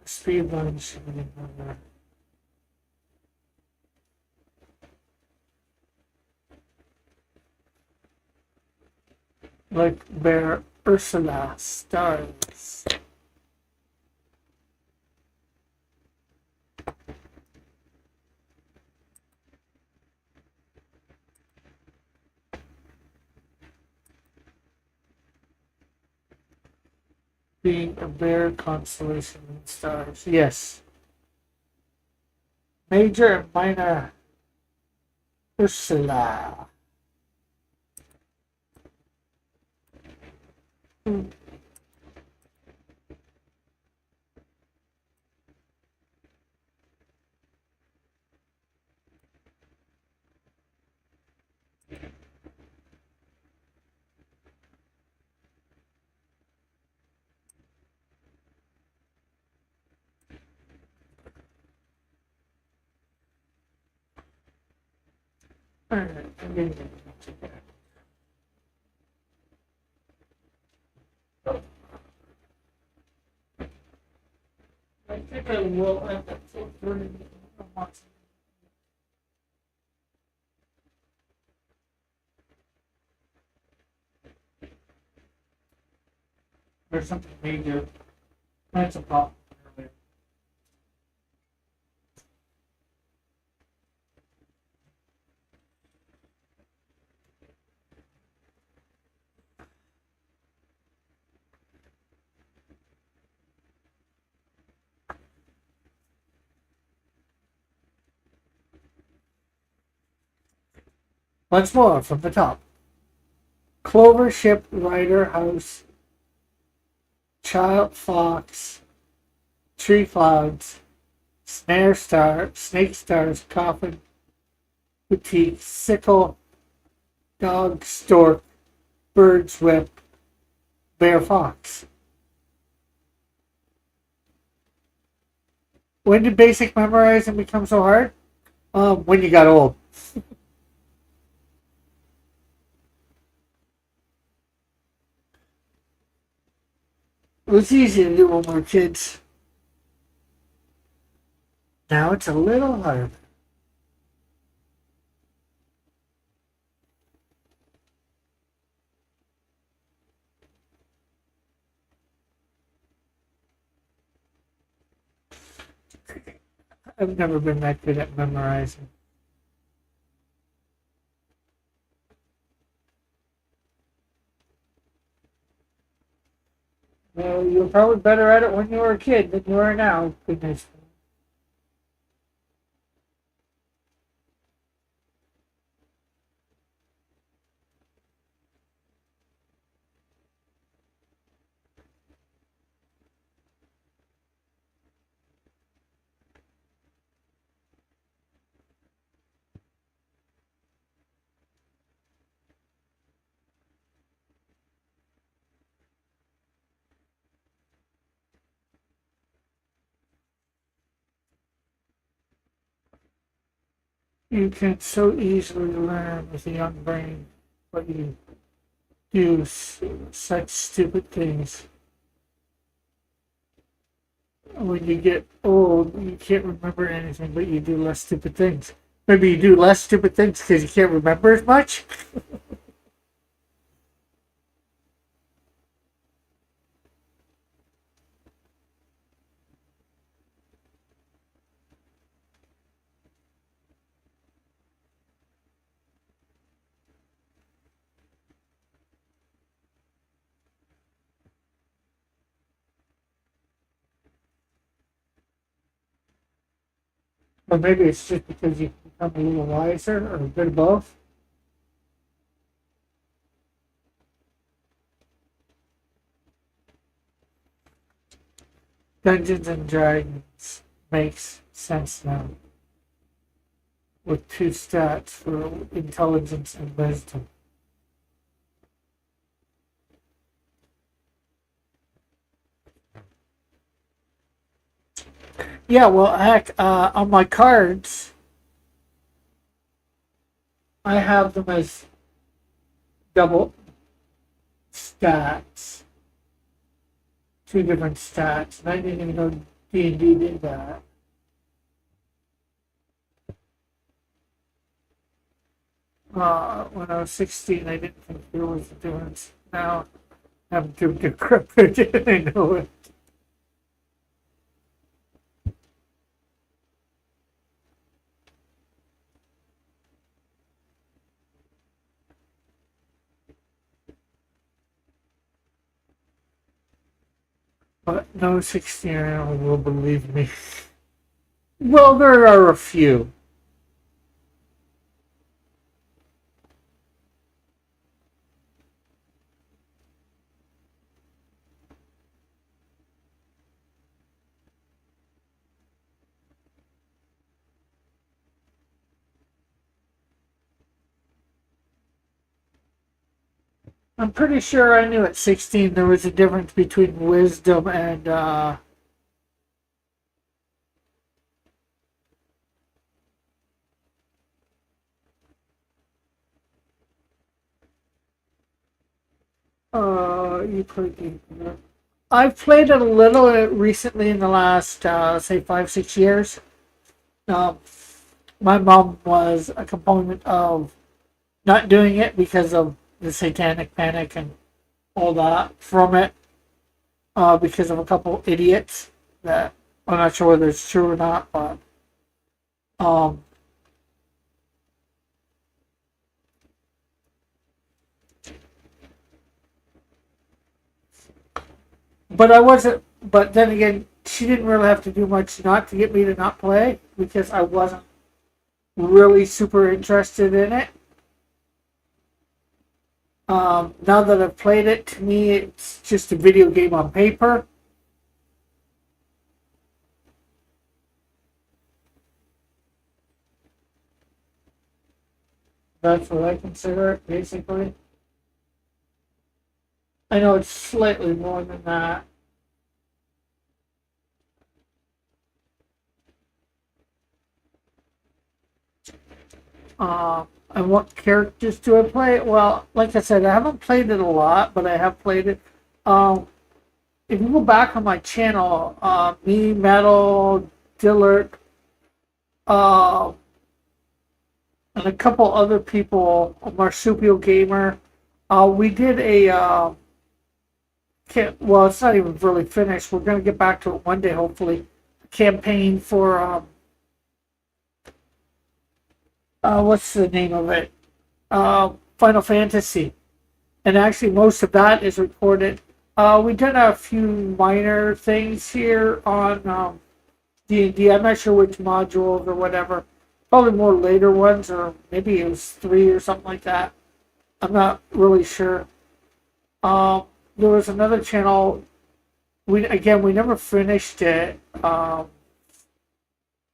speed line should be number. Like Bear Ursula stars. Being a bear constellation in stars. Yes. Major and minor Ursula. Alright, I'm getting it. I think I will end up learning much. There's something major. That's a problem. Once more from the top. Clover Ship Rider House, Child Fox, Tree Clouds, Snare Star, Snake Stars, Coffin, Boutique, Sickle, Dog, Stork, Bird's Whip, Bear Fox. When did basic memorizing become so hard? When you got old. It was easy to do when we were kids. Now it's a little harder. I've never been that good at memorizing. Well, you were probably better at it when you were a kid than you are now. Goodness. You can so easily learn with a young brain what you do such stupid things. When you get old, you can't remember anything, but you do less stupid things. Maybe you do less stupid things because you can't remember as much. Or maybe it's just because you become a little wiser, or a bit of both. Dungeons and Dragons makes sense now, with two stats for intelligence and wisdom. Yeah, well, heck, on my cards, I have them as double stats, two different stats, and I didn't even know D&D did that. When I was 16, I didn't think there was a difference. Now I'm too decrepit and I know it. But no 16-year-old will believe me. Well, there are a few. I'm pretty sure I knew at 16 there was a difference between wisdom and you played game. I've played it a little recently in the last say 5 6 years. Um, my mom was a component of not doing it because of the satanic panic and all that from it, because of a couple idiots that I'm not sure whether it's true or not, but um, but I wasn't. But then again, she didn't really have to do much not to get me to not play because I wasn't really super interested in it. Now that I've played it, to me, it's just a video game on paper. That's what I consider it, basically. I know it's slightly more than that. And what characters do I play? Well, like I said, I haven't played it a lot, but I have played it. Um, if you go back on my channel, me, Metal, Dillard, uh, and a couple other people, Marsupio Gamer, we did a well, it's not even really finished. We're going to get back to it one day, hopefully. A campaign for what's the name of it? Final Fantasy, and actually most of that is recorded. We did a few minor things here on D&D. I'm not sure which modules or whatever. Probably more later ones, or maybe it was 3 or something like that. I'm not really sure. There was another channel. We never finished it.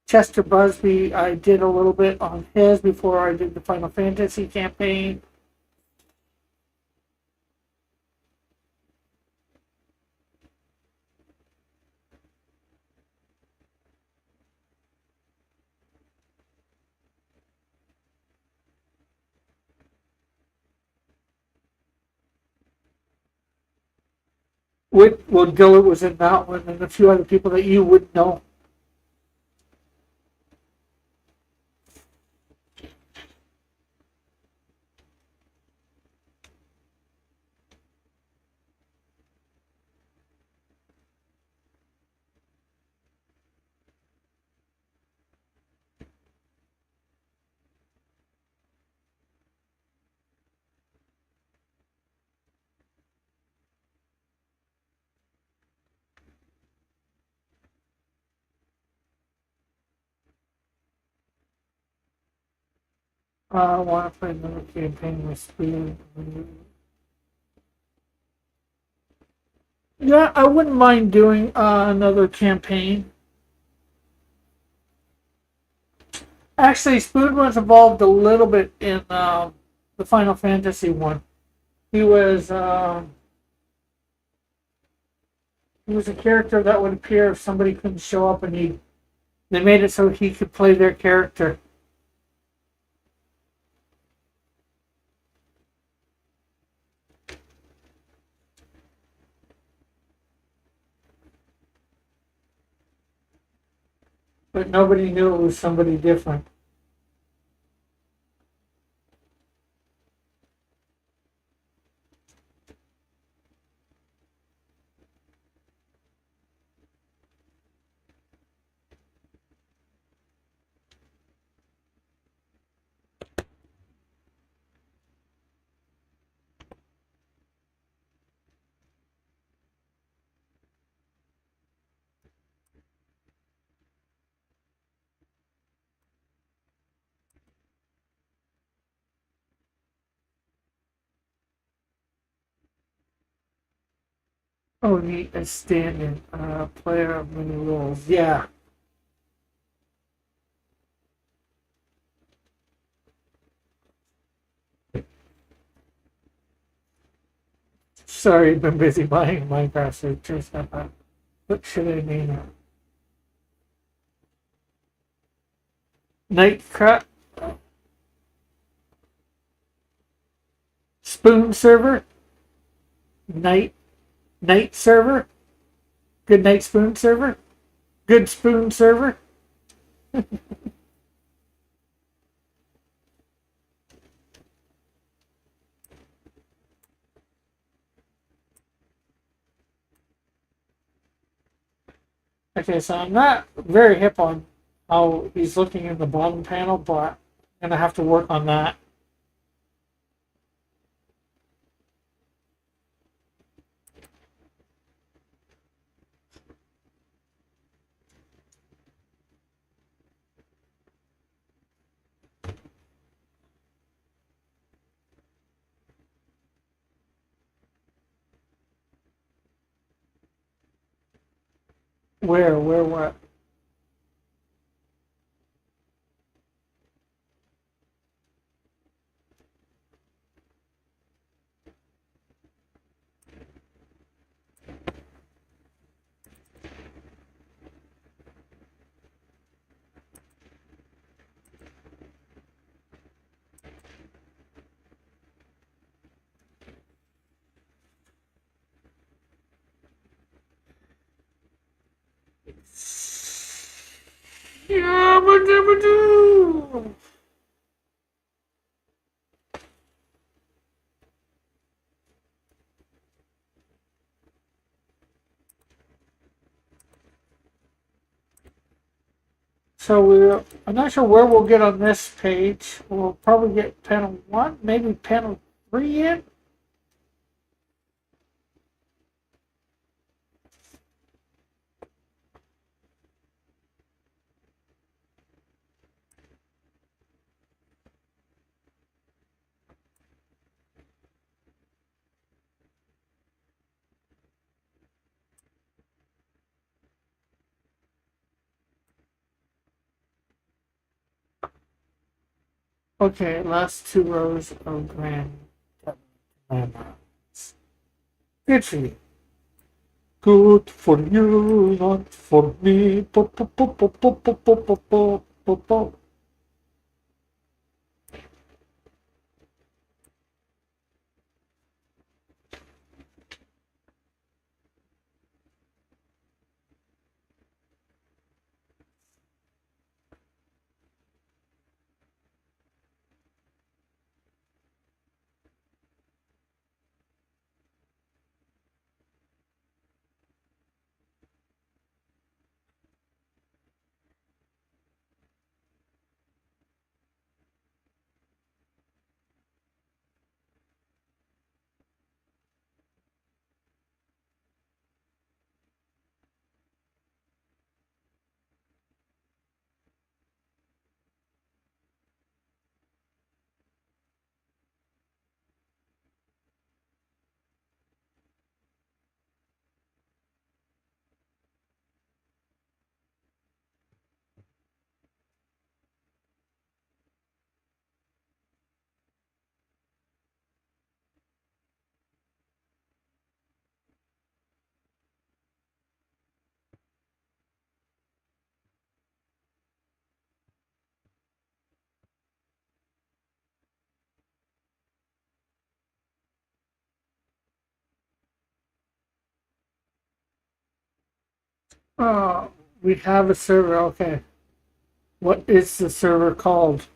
Chester Busby, I did a little bit on his before I did the Final Fantasy campaign. Dillard was in that one, and a few other people that you wouldn't know. I want to play another campaign with Spoon. Yeah, I wouldn't mind doing another campaign. Actually, Spoon was involved a little bit in the Final Fantasy one. He was um, he was a character that would appear if somebody couldn't show up, and they made it so he could play their character. But nobody knew it was somebody different. Oh, neat. A stand-in player of many roles. Yeah. Sorry, been busy buying Minecraft, so just what should I name it? Nightcrap Spoon server? Night server? Good night spoon server? Good spoon server? Okay, so I'm not very hip on how he's looking in the bottom panel, but I'm gonna have to work on that. Where, what? Yeah, do. So I'm not sure where we'll get on this page. We'll probably get panel 1, maybe panel 3 in. Okay, last 2 rows of grand landmarks. Good for you. Good for you, not for me. Po, po, po, po, po, po, po, po, po, po, po. Uh, we have a server. Okay. What is the server called?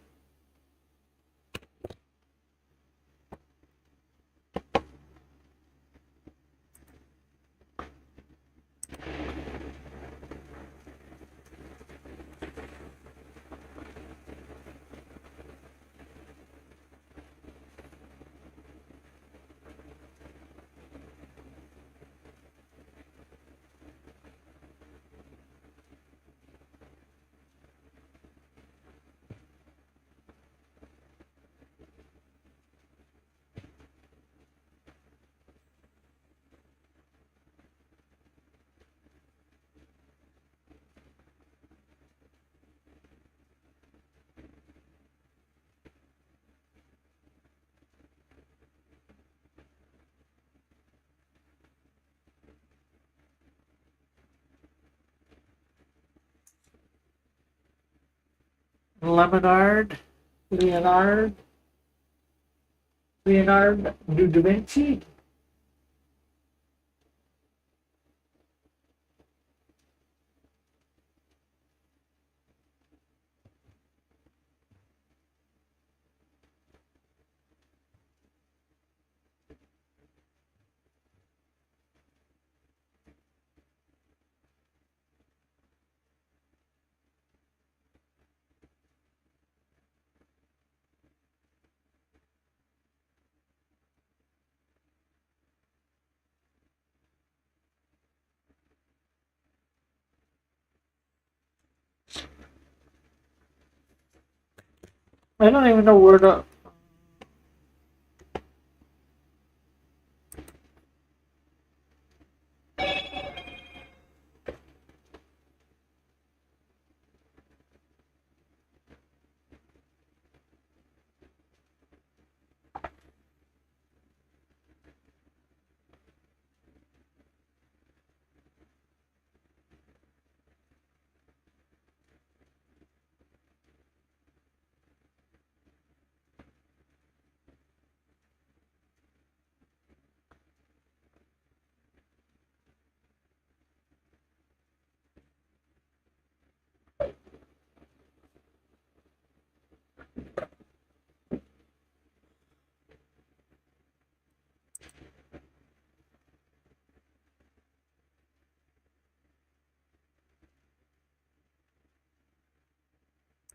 Lemonard? Leonard? Leonard da Vinci? I don't even know where to.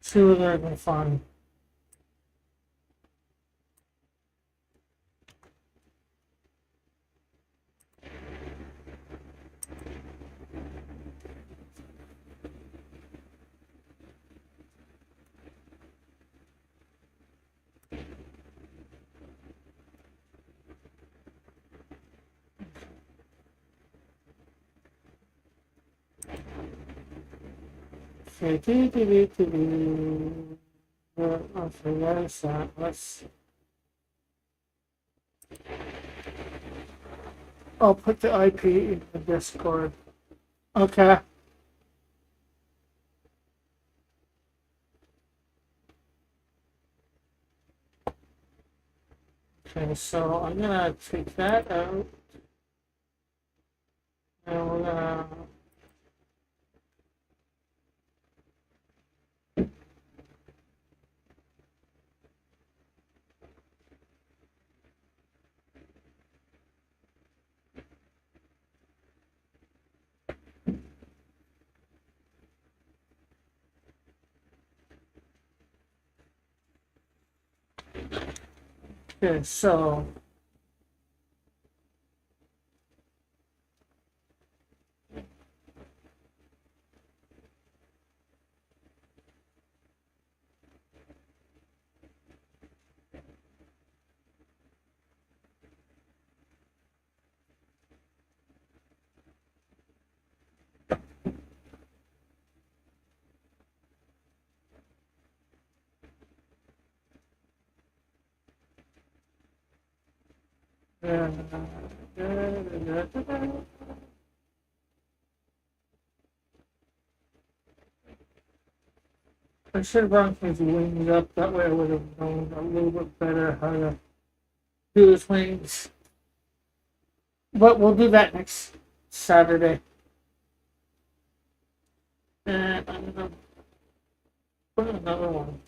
See what I can find. Okay, there's that. I'll put the IP in the Discord. Okay. Okay, so I'm gonna take that out. And we're gonna. Okay, so. I should have brought his wings up. That way I would have known a little bit better how to do his wings. But we'll do that next Saturday. And I'm gonna put another one.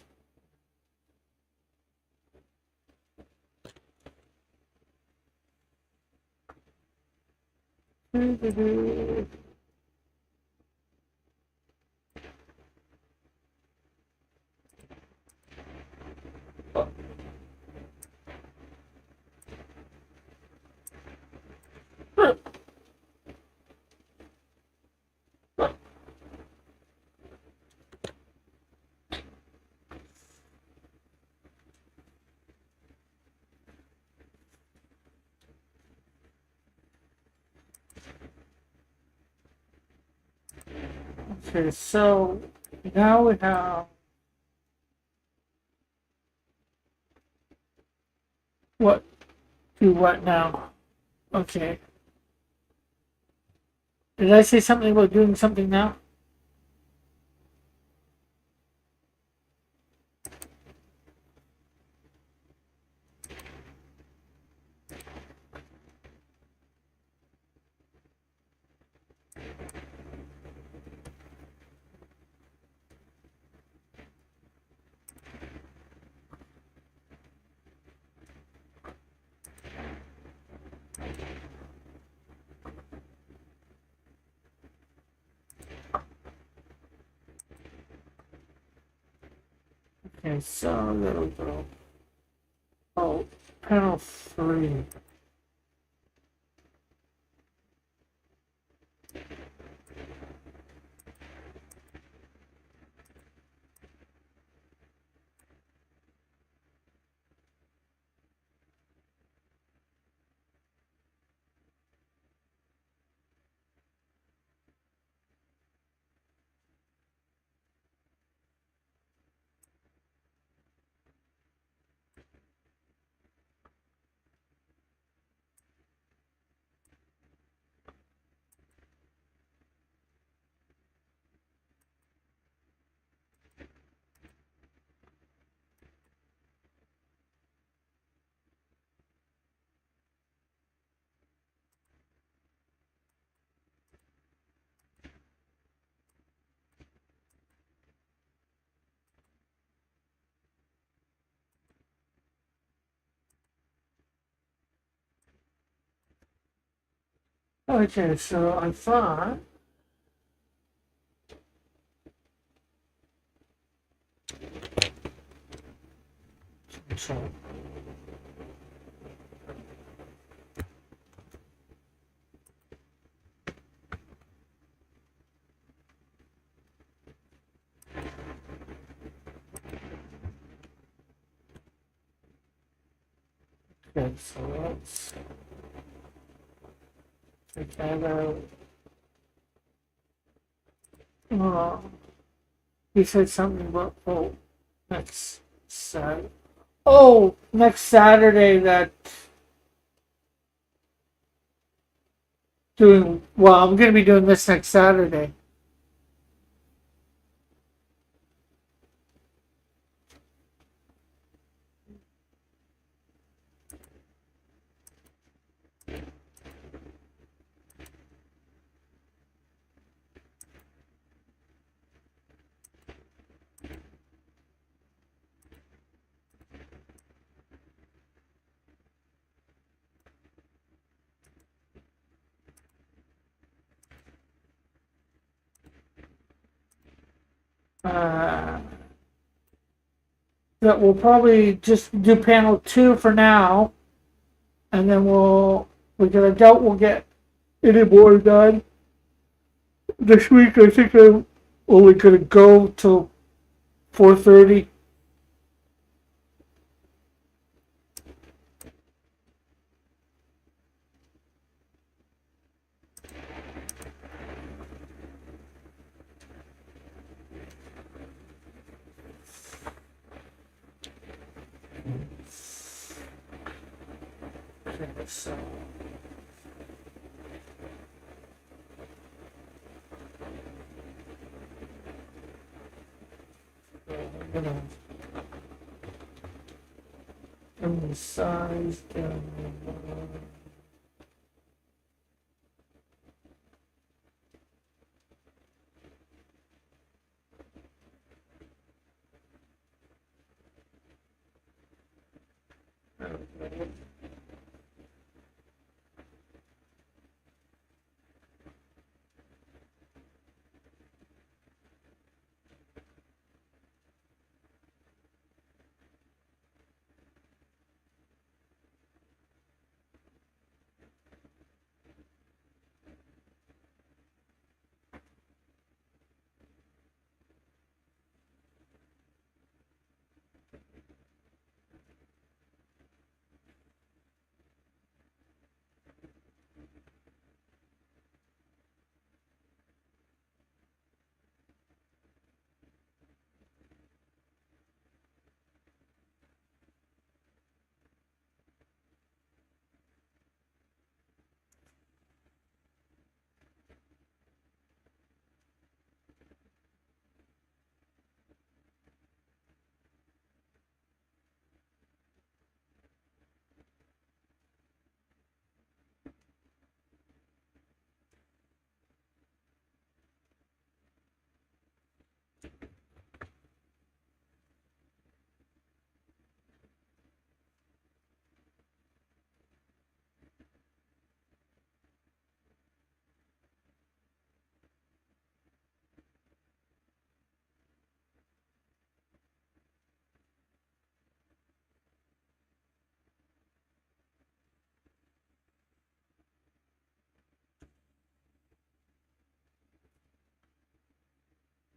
Okay, so now we have what? Do what now? Okay. Did I say something about doing something now? Okay, so there we go. Oh, panel 3. Okay, so I thought. So, okay, so let's take that out. You said something about next Saturday. Oh, next Saturday that doing well. I'm gonna be doing this next Saturday. Uh, that we'll probably just do panel 2 for now, and then we can. I doubt we'll get any more done this week. I think I'm only gonna go till 4:30. Okay, so. I'm gonna bring the size down.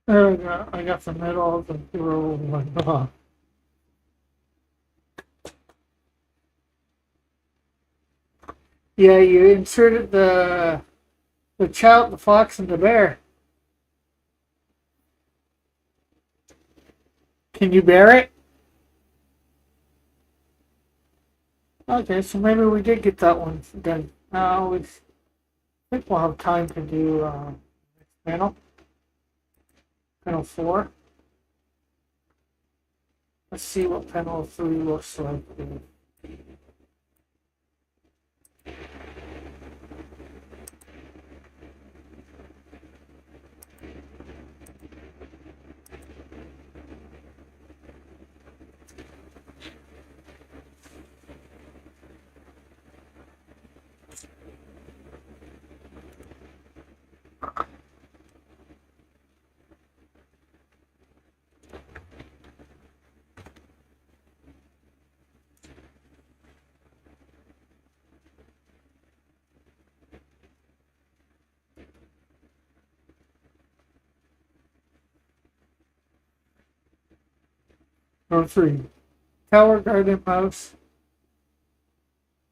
There we go. I got the middle of the roll one off. Yeah, you inserted the child, the fox, and the bear. Can you bear it? Okay, so maybe we did get that one done. I think we'll have time to do next panel. Panel 4. Let's see what panel 3 looks like. Number 3. Tower Garden Mouse.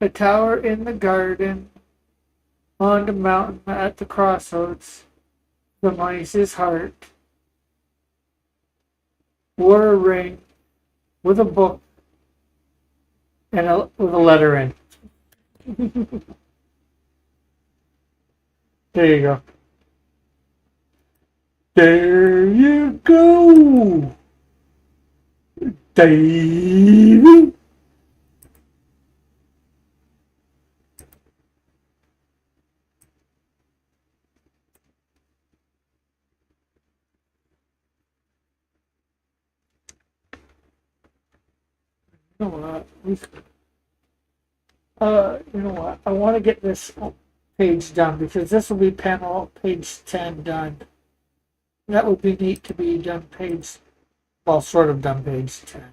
A tower in the garden, on the mountain at the crossroads. The mice's heart wore a ring with a book and with a letter in. There you go. There you go, Davey. You know what? I want to get this page done because this will be page 10 done. That would be neat to be done sort of done page 10.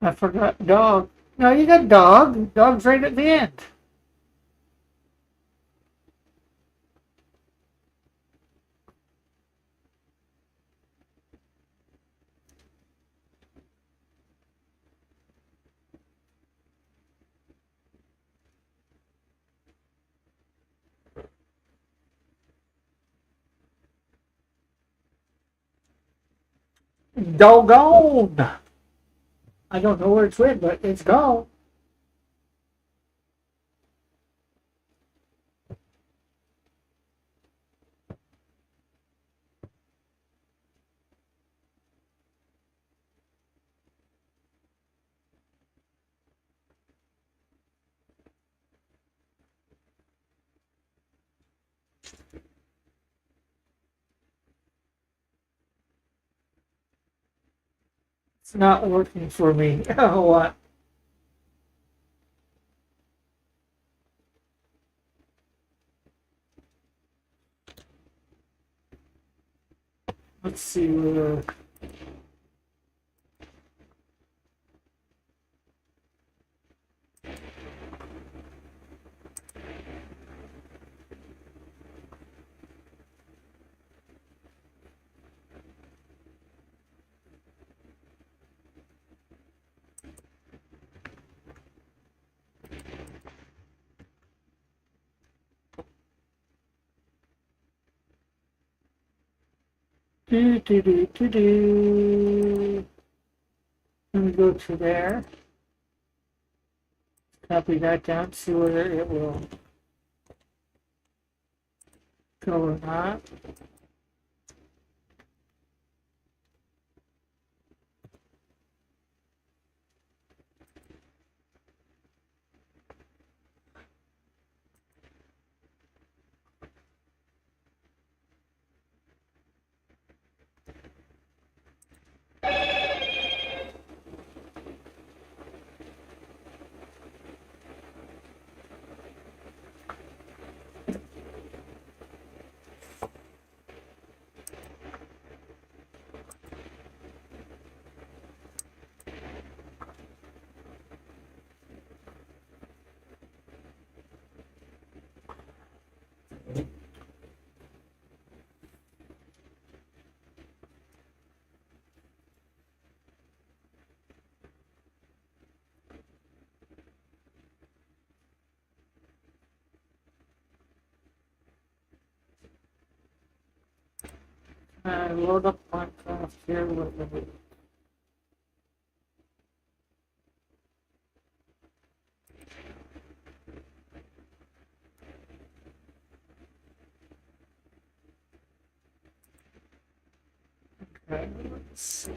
I forgot dog. No, you got dog. Dog's right at the end. Doggone. I don't know where it's with, but it's gone. It's not working for me. Oh, what? Let's see where. Do, do, do, do, do. Let me go to there. Copy that down, see whether it will go or not. Load up Minecraft here with the. Okay, let's see.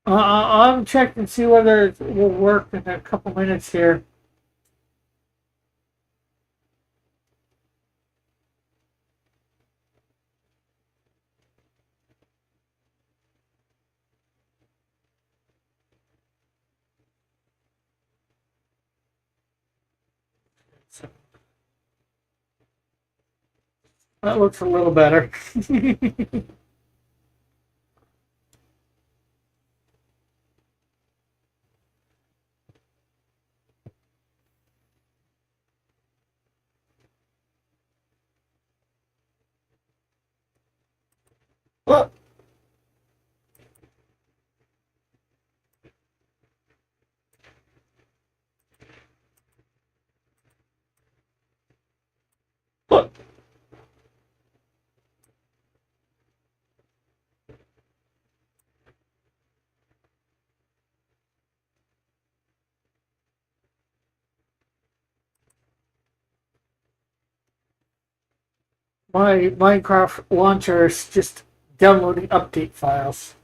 I'll check and see whether it will work in a couple minutes here. So, that looks a little better. Well, my Minecraft launcher is just downloading update files.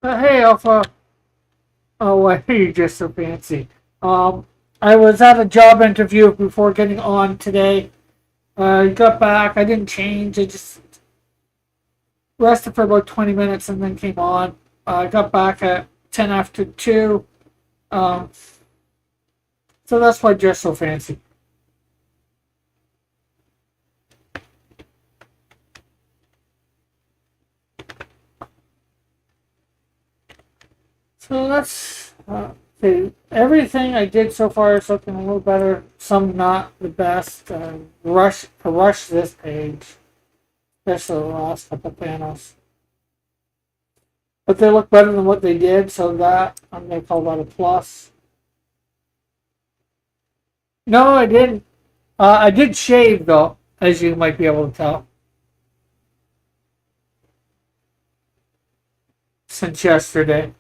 Hey, Alpha. Oh, why are you just so fancy? Um, I was at a job interview before getting on today. I got back. I didn't change. I just rested for about 20 minutes and then came on. I got back at 10 after 2. Um, so that's why I dress so fancy. So that's okay. Everything I did so far is looking a little better. Some not the best. Rush this page, especially the last couple panels. But they look better than what they did, so that I'm gonna call that a plus. No, I didn't. I did shave though, as you might be able to tell, since yesterday.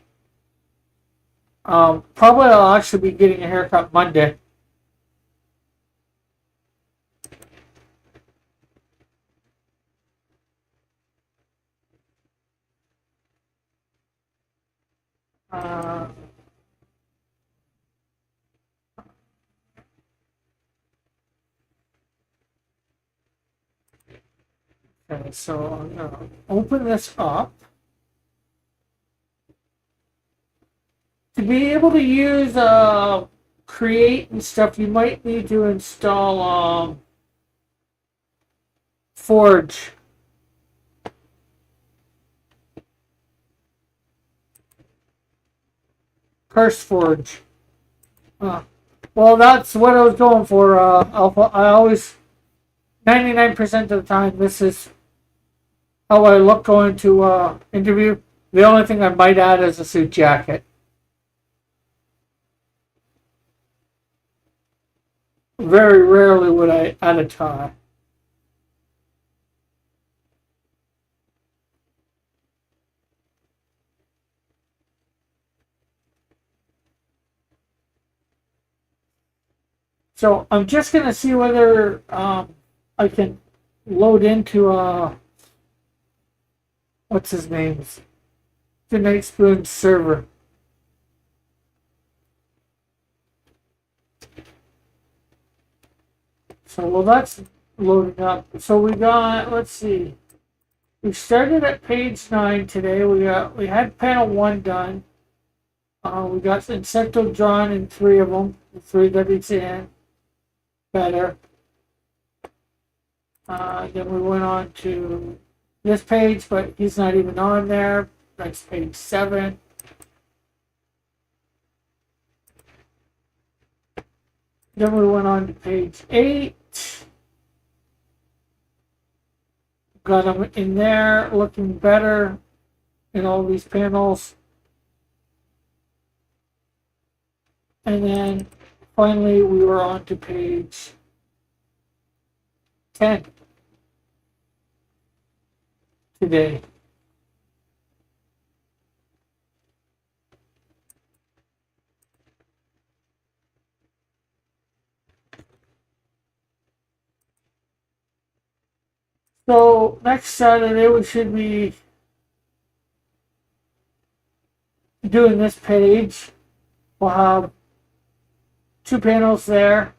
Probably I'll actually be getting a haircut Monday. Uh, okay, so I'm gonna open this up. To be able to use create and stuff, you might need to install Forge. Curse Forge. Well, that's what I was going for. Alpha. I always, 99% of the time, this is how I look going to interview. The only thing I might add is a suit jacket. Very rarely would I add a tie. So I'm just gonna see whether I can load into what's his name, the Night Spoon server. So well, that's loading up. So we got, let's see. We started at page 9 today. We had panel 1 done. We got Insecto drawn in 3 of them. The 3 that he's in. Better. Then we went on to this page, but he's not even on there. That's page 7. Then we went on to page 8. Got him in there, looking better in all these panels. And then finally we were on to page 10 today. So next Saturday we should be doing this page. We'll have 2 panels there.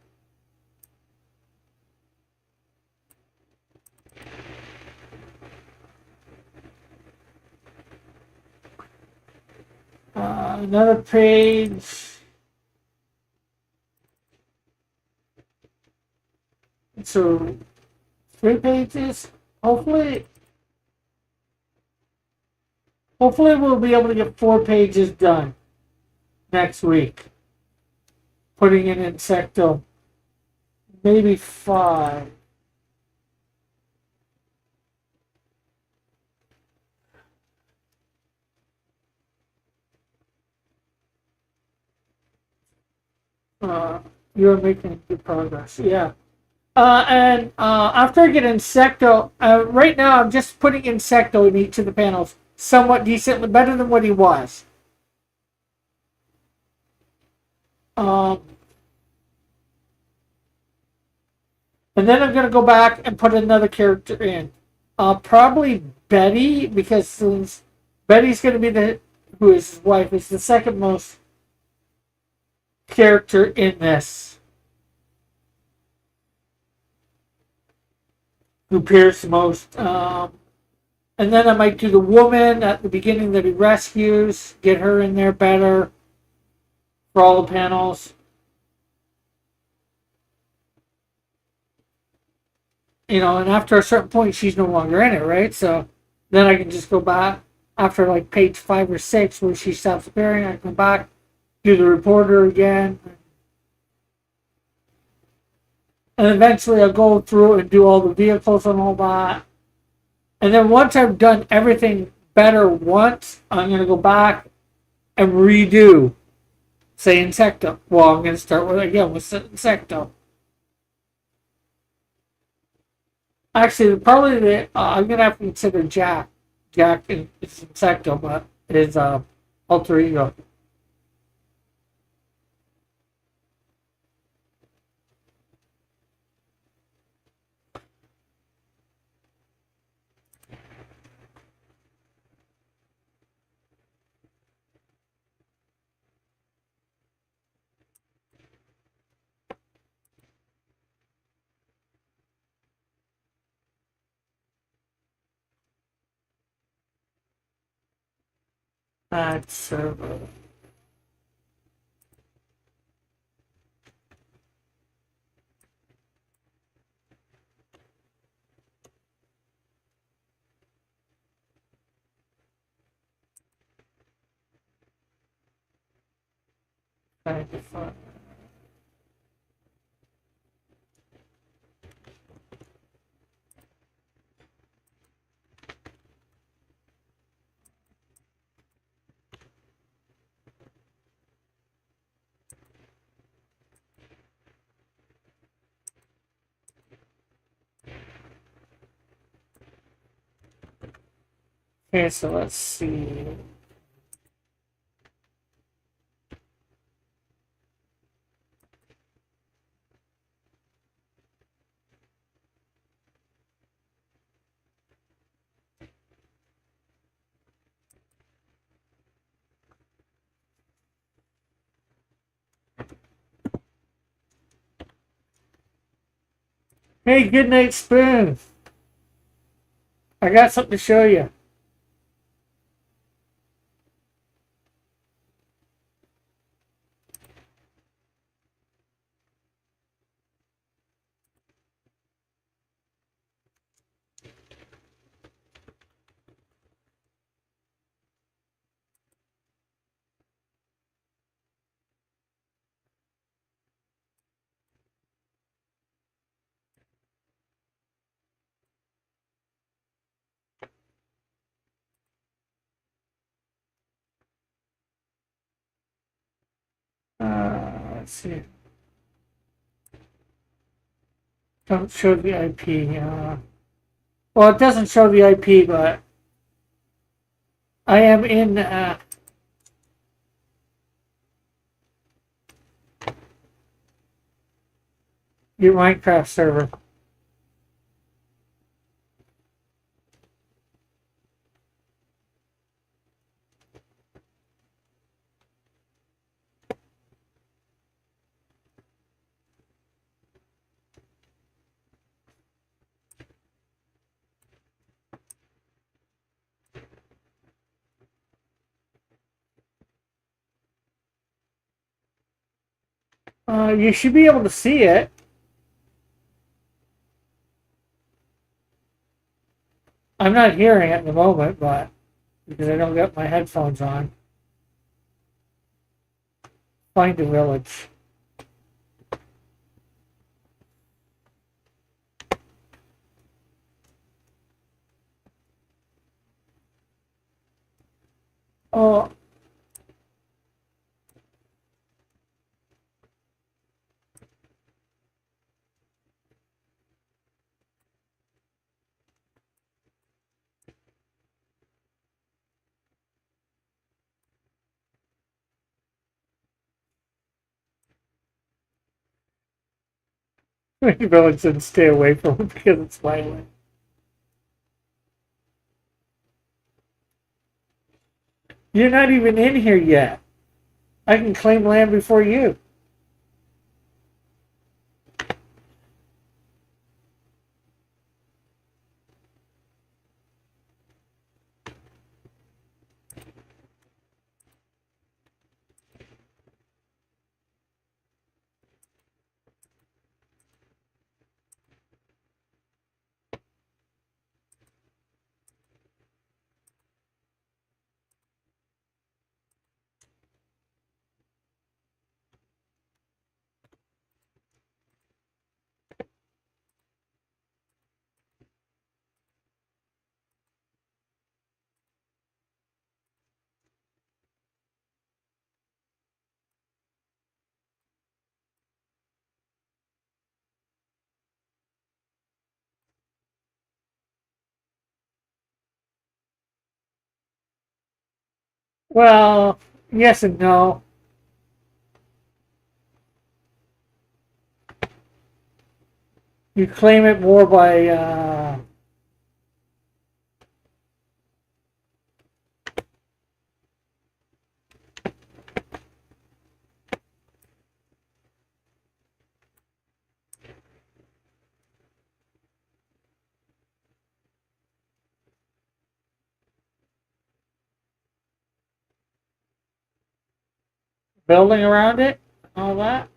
Another page. So 3 pages. Hopefully we'll be able to get 4 pages done next week. Putting in Insecto. Maybe 5. You're making good progress. Yeah. And after I get Insecto, right now I'm just putting Insecto in each of the panels somewhat decently better than what he was. And then I'm going to go back and put another character in. Probably Betty, because since Betty's going to be who is his wife, is the second most character in this, who appears the most. And then I might do the woman at the beginning that he rescues, get her in there better for all the panels. And after a certain point, she's no longer in it, right? So then I can just go back after like page 5 or 6 where she stops appearing. I can go back, do the reporter again. And eventually I'll go through and do all the vehicles and all that. And then once I've done everything better once, I'm going to go back and redo, say, Insecto. Well, I'm going to start with Insecto. Actually, probably I'm going to have to consider Jack. Jack is Insecto, but his alter ego. That's kind of fun. Okay, so let's see. Hey, good night, Spoon. I got something to show you. Let's see. Don't show the IP. Well, it doesn't show the IP, but I am in your Minecraft server. You should be able to see it. I'm not hearing it at the moment, but because I don't got my headphones on. Find a village. Oh. Village said stay away from it because it's violent. You're not even in here yet. I can claim land before you. Well, yes and no. You claim it more by building around it, all that.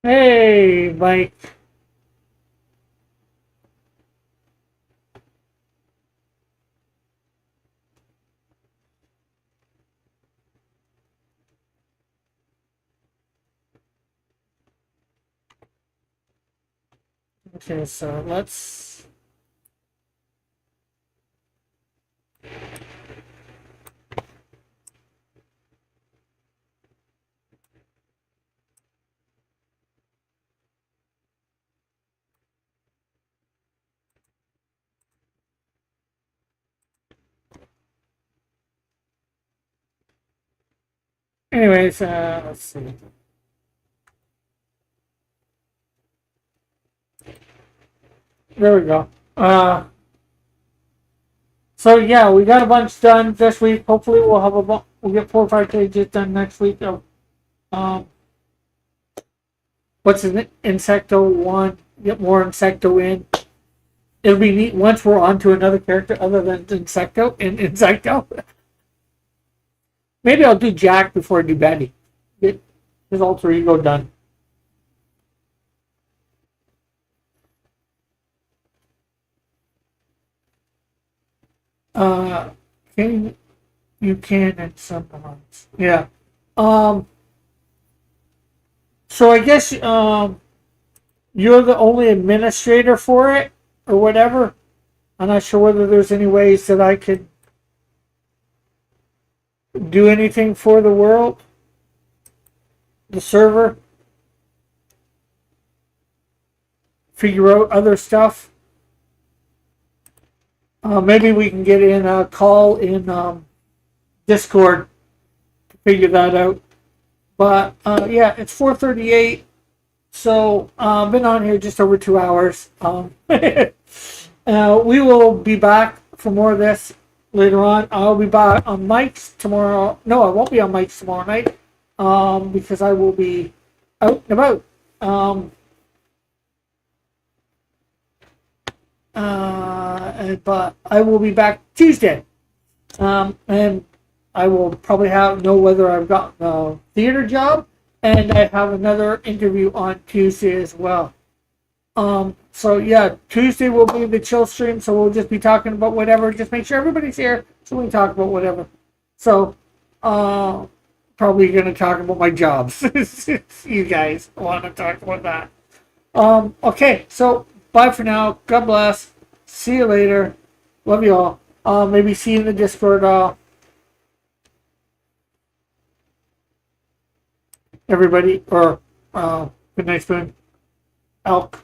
Hey, Mike. Okay, so let's. Anyways, let's see. There we go. So yeah, we got a bunch done this week. Hopefully, we'll get 4 or 5 pages done next week of um, what's in Insecto one. Get more Insecto in. It'll be neat once we're on to another character other than Insecto in Insecto. Maybe I'll do Jack before I do Betty. Get his alter ego done. Uh, can you can in some months. Yeah. Um. So I guess you're the only administrator for it or whatever. I'm not sure whether there's any ways that I could do anything for the world, the server, figure out other stuff. Maybe we can get in a call in Discord to figure that out. But yeah, it's 4:38, so I've been on here just over 2 hours. We will be back for more of this later on. I'll be back on Mike's tomorrow. No, I won't be on Mike's tomorrow night because I will be out and about. But I will be back Tuesday. And I will probably know whether I've got a theater job, and I have another interview on Tuesday as well. So yeah, Tuesday will be the chill stream, so we'll just be talking about whatever. Just make sure everybody's here so we can talk about whatever. So, uh, probably gonna talk about my jobs. You guys want to talk about that? Okay, so bye for now. God bless. See you later. Love you all. Maybe see you in the Discord. Everybody, or good night, spoon. Elk.